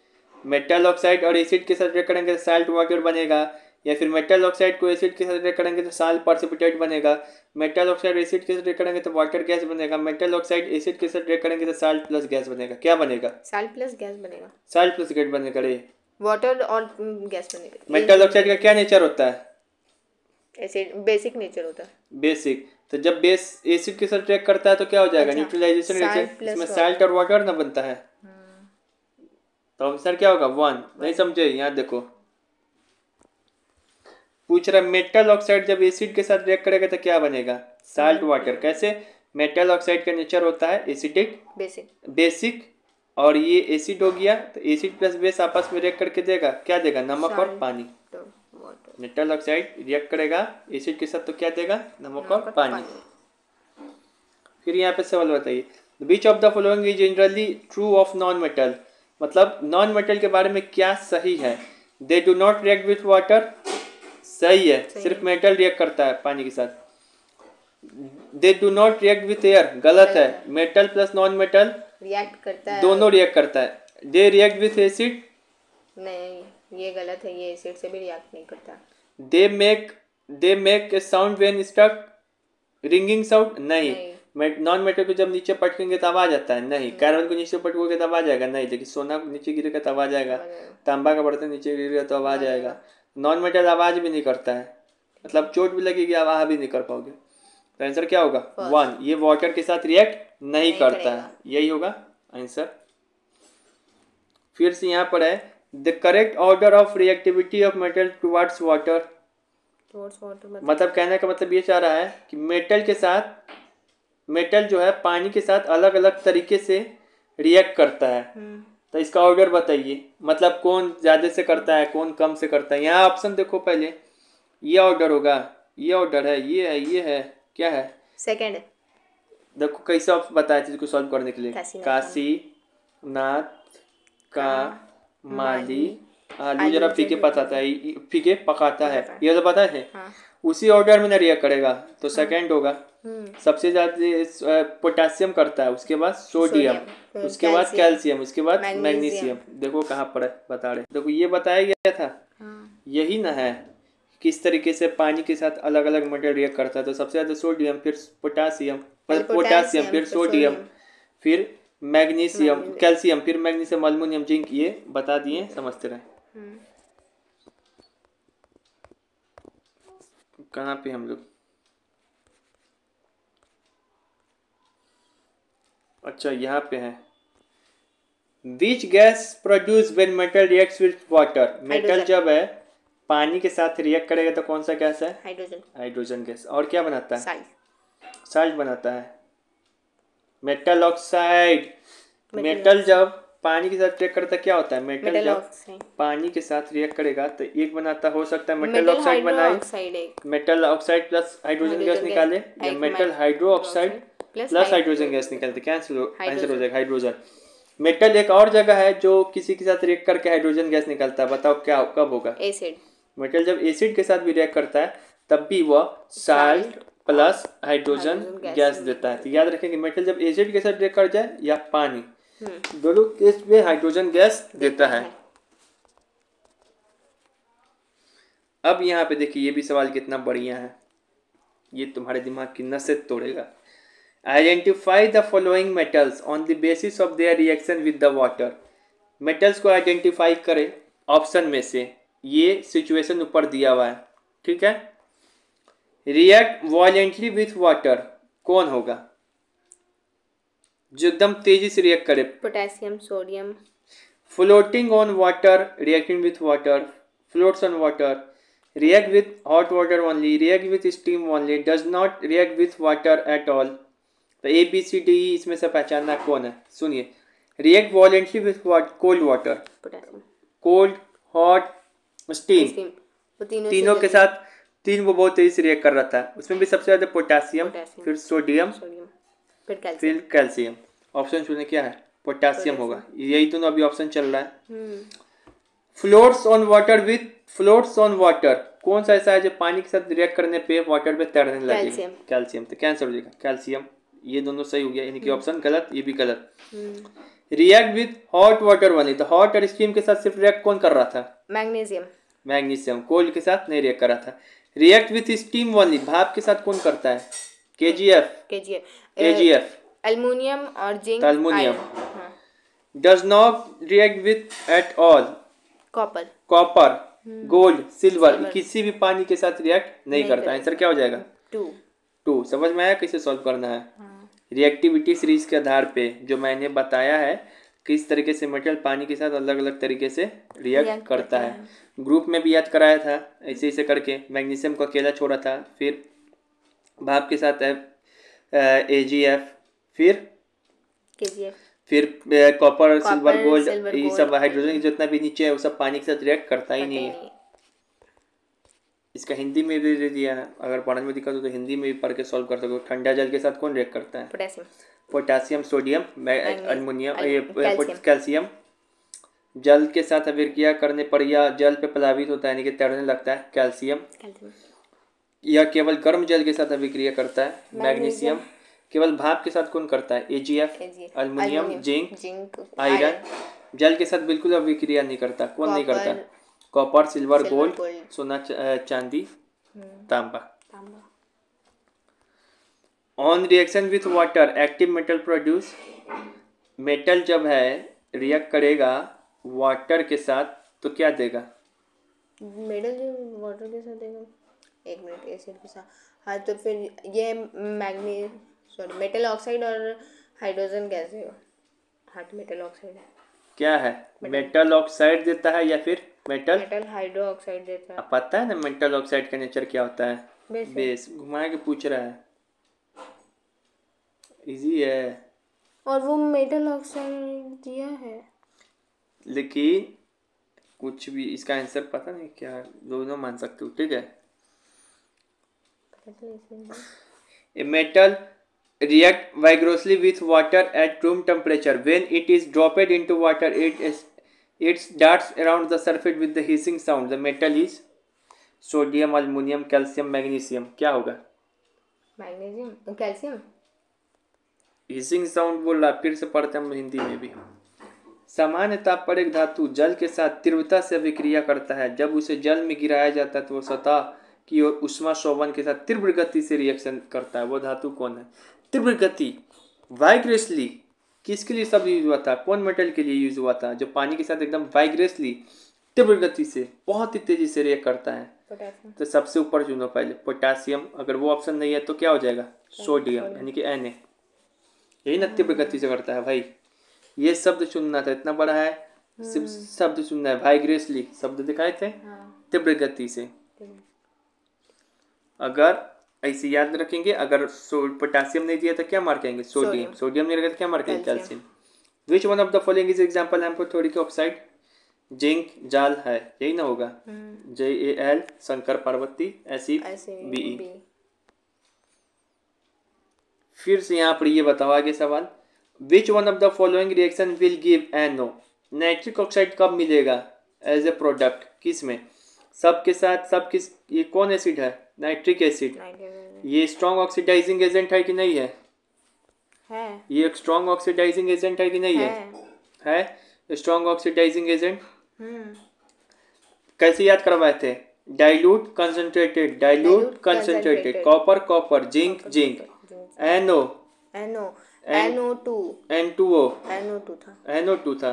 मेटल ऑक्साइड और एसिड के साथ रिएक्ट करेंगे तो साल्ट वाटर बनेगा, या फिर मेटल ऑक्साइड को एसिड के साथ रिएक्ट करेंगे तो साल्ट प्रेसिपिटेट बनेगा। मेटल ऑक्साइड एसिड के साथ रिएक्ट करेंगे तो वाटर गैस बनेगा। मेटल ऑक्साइड एसिड के साथ रिएक्ट करेंगे तो साल्ट प्लस गैस बनेगा। क्या बनेगा? साल्ट प्लस गैस बनेगा। साल्ट प्लस गैस बनेगा रे, वाटर और गैस बनेगा। मेटल ऑक्साइड का क्या नेचर होता है? एसिड, बेसिक नेचर होता है। बेसिक। तो जब बेस एसिड के साथ रिएक्ट करता है तो क्या हो जाएगा? Neutralisation reaction. इसमें साल्ट और वाटर ना बनता है। तो आंसर क्या होगा? 1। नहीं समझे? यहाँ देखो पूछ रहा है मेटल ऑक्साइड जब एसिड के साथ रिएक्ट करेगा तो क्या बनेगा? Salt water. कैसे? मेटल ऑक्साइड का नेचर होता है एसिडिक, बेसिक, और ये एसिड हो गया तो एसिड प्लस बेस आपस में रिएक्ट करके देगा। क्या देगा? नमक और पानी। मेटल ऑक्साइड रिएक्ट करेगा एसिड के साथ तो क्या देगा? नमक और पानी। फिर यहाँ पे सवाल बताइए, विच of the following is generally true of non metal. मतलब नॉन मेटल के बारे में क्या सही है? They do not react with water, सही है, सिर्फ मेटल रिएक्ट करता है पानी के साथ। They do not react with air, गलत है, metal plus non metal react करता है, दोनों रिएक्ट करता है। दे रिएक्ट विथ एसिड, नहीं ये गलत है, ये एसिड से भी रिएक्ट नहीं करता। They make a sound when struck, ringing sound नहीं। नॉन मेटल को जब नीचे पटकेंगे तब आ जाता है, नहीं। कार्बन को नीचे पटकोगे तब आ जाएगा, नहीं। लेकिन सोना को नीचे गिरेगा तब आ जाएगा, तांबा का बर्तन नीचे गिरेगा तो आवाज आएगा। नॉन मेटल आवाज भी नहीं करता है, मतलब चोट भी लगेगी आवाज भी नहीं कर पाओगे। तो आंसर क्या होगा? 1। ये वाटर के साथ रिएक्ट नहीं करता है, यही होगा आंसर। फिर से यहाँ पर है the correct order of reactivity of metal towards water. मतलब कहने का मतलब ये चाह रहा है कि मेटल जो है पानी के साथ अलग अलग तरीके से रिएक्ट करता है। तो इसका ऑर्डर बताइए, मतलब कौन ज्यादा से करता है, कौन कम से करता है। यहाँ ऑप्शन देखो, पहले ये ऑर्डर होगा, ये ऑर्डर है, ये है, क्या है? सेकंड। देखो कैसे आप बताया चीज को सॉल्व करने के लिए। काशी नाथ का माली आलू जरा फीके पकाता है, फीके पकाता है, ये तो पता है। उसी ऑर्डर में ना रिएक्ट करेगा तो सेकंड होगा। सबसे ज्यादा पोटेशियम करता है, उसके बाद सोडियम, उसके बाद कैल्शियम, उसके बाद मैग्नीशियम। देखो कहाँ पर है, बता रहे। देखो ये बताया गया था, यही ना है किस तरीके से पानी के साथ अलग अलग मेटल रिएक्ट करता है। तो सबसे ज्यादा सोडियम, फिर पोटेशियम, फिर सोडियम, फिर मैग्नीशियम, कैल्शियम, फिर मैग्नीशियम, अल्युमिनियम, जिंक। ये बता दिए, समझते रहे। कहाँ पे हम लोग? अच्छा यहाँ पे है। Which gas produce when metal reacts with water? Metal जब है पानी के साथ रिएक्ट करेगा तो कौन सा गैस है? Hydrogen gas. और क्या बनाता है? साल्ट बनाता है, मेटल ऑक्साइड। मेटल जब पानी के साथ रिएक्ट करता है क्या होता है? मेटल जब पानी के साथ रिएक्ट करेगा तो एक बनाता, हो सकता है मेटल ऑक्साइड बनाए, metal oxide plus hydrogen gas निकाले, या metal hydro oxide plus hydrogen gas निकालते। क्या आंसर हो जाएगा? हाइड्रोजन। मेटल एक और जगह है जो किसी के साथ रिएक्ट करके हाइड्रोजन गैस निकालता है, बताओ क्या कब होगा? एसिड। मेटल जब एसिड के साथ भी रिएक्ट करता है तब भी वह साल्ट प्लस हाइड्रोजन गैस देता है। तो याद रखेंगे, मेटल जब एसिड के साथ रिएक्ट कर जाए या पानी, दोनों केस में हाइड्रोजन गैस देता है। अब यहाँ पे देखिए, ये भी सवाल कितना बढ़िया है, ये तुम्हारे दिमाग की नसें तोड़ेगा। Identify the following metals on the basis of their reaction with the water. Metals को आइडेंटिफाई करें ऑप्शन में से, ये सिचुएशन ऊपर दिया हुआ है, ठीक है। रिएक्ट वायलेंटली विथ वाटर, कौन होगा जो एकदम तेजी से रिएक्ट करे? Potassium, sodium. Floating on water, reacting with water, floats on water, react with hot water only, react with steam only, does not react with water at all। तो A B C D इसमें से पहचानना कौन है? सुनिए, react voluntarily with cold water, cold, hot, steam, तीनों के साथ, तीन वो बहुत तेजी से रिएक्ट कर रहा था। उसमें भी सबसे ज्यादा पोटेशियम, फिर सोडियम, फिर कैल्शियम। ऑप्शन चुने, क्या है? पोटेशियम होगा। यही दोनों अभी ऑप्शन चल रहा है। Floats on water with, floats on water कौन सा ऐसा है जो पानी के साथ रिएक्ट करने पे वाटर पे तैरने लगेगा? कैल्शियम। तो कैंसर हो जाएगा कैल्शियम। ये दोनों सही हो गया, यानी कि ऑप्शन गलत, ये भी गलत। रिएक्ट विथ हॉट वाटर वाली, तो हॉट और स्टीम के साथ सिर्फ रिएक्ट कौन कर रहा था? मैग्नीशियम। मैग्नीशियम कोल्ड के साथ नहीं रिएक्ट कर रहा था। रिएक्ट विथ स्टीम वाली, भाप के साथ कौन करता है? केजीएफ, एल्युमिनियम और zinc. Aluminium. Does not react with at all, copper, gold, silver, किसी भी पानी के साथ रिएक्ट नहीं करता। आंसर क्या हो जाएगा? 2। समझ में आया कैसे सॉल्व करना है? रिएक्टिविटी सीरीज के आधार पे जो मैंने बताया है किस तरीके से मेटल पानी के साथ अलग अलग तरीके से रिएक्ट करता है। ग्रुप में भी याद कराया था, ऐसे ऐसे करके मैग्नीशियम को अकेला छोड़ा था, फिर भाप के साथ AgF, फिर कॉपर, सिल्वर, गोल्ड, ये सब हाइड्रोजन जितना भी नीचे है वो सब पानी के साथ रिएक्ट करता ही नहीं है। इसका हिंदी में भी दे दिया है, अगर पढ़ने में दिक्कत हो तो हिंदी में भी पढ़ के सॉल्व कर सको। ठंडा जल के साथ कौन रिएक्ट करता है? Potassium, sodium, aluminium, calcium. जल के साथ अभिक्रिया करने पर या जल पे प्लावित होता है, यानी कि तैरने लगता है, कैल्शियम। या केवल गर्म जल के साथ अभिक्रिया करता है, मैग्नीशियम। केवल भाप के साथ कौन करता है? AgF, aluminium, zinc, iron. जल के साथ बिल्कुल अभिक्रिया नहीं करता, कौन नहीं करता? Copper, silver, silver, gold, gold. सोना, चांदी, तांबा। तांबा। On reaction with water active metal produce. Metal जब है रिएक्ट करेगा वाटर के साथ तो क्या देगा? मेटल जो वाटर के साथ देगा, एक मिनट, एसिड के साथ, हाँ तो फिर ये मेटल ऑक्साइड और हाइड्रोजन गैस देगा। हाँ तो मेटल ऑक्साइड है। क्या है? मेटल ऑक्साइड देता है या फिर मेटल हाइड्रो ऑक्साइड देता है। अब पता है ना मेटल ऑक्साइड का नेचर क्या होता है? बेस। बेस। घुमा के पूछ रहा है, इजी है। और वो मेटल ऑक्साइड दिया है, लेकिन कुछ भी इसका आंसर पता नहीं क्या, दोनों मान सकते हो, ठीक है। A metal react vigorously with water at room temperature. When it is dropped into water, it darts around the surface with the hissing sound. The metal is sodium, aluminium, calcium, magnesium. क्या होगा? Magnesium, calcium. Hissing sound बोल रहा, फिर से पढ़ते हम हिंदी में भी। सामान्य ताप पर एक धातु जल के साथ तीव्रता से अभिक्रिया करता है। जब उसे जल में गिराया जाता है तो वो सतह की ओर ऊष्मा शोभन के साथ तीव्र गति से रिएक्शन करता है। वो धातु कौन है? तीव्र गति, वाइग्रेसली। किसके लिए सब यूज हुआ था? कौन मेटल के लिए यूज हुआ था जो पानी के साथ एकदम वाइग्रेसली तीव्र गति से बहुत ही तेजी से रिएक्ट करता है? पोटेशियम। तो सबसे ऊपर चुनो पहले पोटेशियम। अगर वो ऑप्शन नहीं है तो क्या हो जाएगा? सोडियम, यानी कि Na। यही ना तीव्र गति से करता है भाई। ये शब्द चुनना था, इतना बड़ा है, सिर्फ शब्द चुनना है। वाइग्रेसली शब्द दिखाए थे, तीव्र गति से। अगर ऐसे याद रखेंगे, अगर पोटेशियम नहीं दिया तो क्या मार्क करेंगे? सोडियम। सोडियम नहीं रहेगा तो क्या मार्क करेंगे? Calcium. Which one of the following is example amphoteric oxide? Zinc जाल है, यही ना होगा। JAL, Shankar Parvati, acid BE। फिर से यहाँ पर ये बताओ आगे सवाल। Which one of the following reaction will give NO? Nitric oxide कब मिलेगा एज ए प्रोडक्ट? किस में? सब के साथ, सब किस, ये कौन एसिड है? Nitric acid. ये स्ट्रॉन्ग ऑक्सीडाइजिंग एजेंट है कि नहीं है? ये एक स्ट्रॉन्ग ऑक्सीडाइजिंग एजेंट है कि नहीं है? Strong oxidising agent. कैसे याद करवाए थे? Dilute concentrated, dilute concentrated. Copper copper, zinc zinc. NO NO2 था।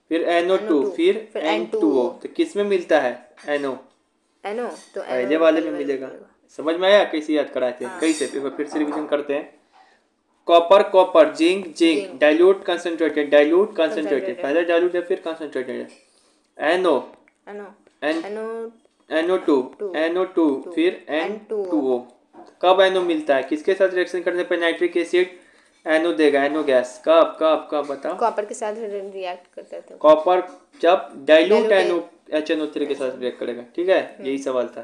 फिर NO2, फिर N2O। तो किस में मिलता है NO? तो पहले वाले में मिलेगा। समझ में आया कैसे याद कराए थे? कैसे? फिर से रिवीजन करते हैं। Copper copper, zinc zinc, dilute concentrated, dilute concentrated. पहले डाइल्यूट है फिर कंसंट्रेटेड है। NO2 फिर N2O। कब NO मिलता है? किसके साथ रिएक्शन करने पर नाइट्रिक एसिड NO देगा? NO गैस कब कब कब बताओ? कॉपर के साथ रिएक्ट करता है। कॉपर जब डाइल्यूट HNO3 के साथ रिएक्ट करेगा, ठीक है। यही सवाल था।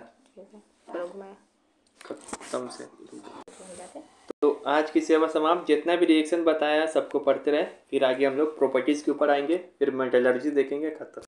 खत्म से। तो आज की सेवा समाप्त। जितना भी रिएक्शन बताया सबको पढ़ते रहे, फिर आगे हम लोग प्रॉपर्टीज के ऊपर आएंगे, फिर मेटलर्जी देखेंगे। खत्म।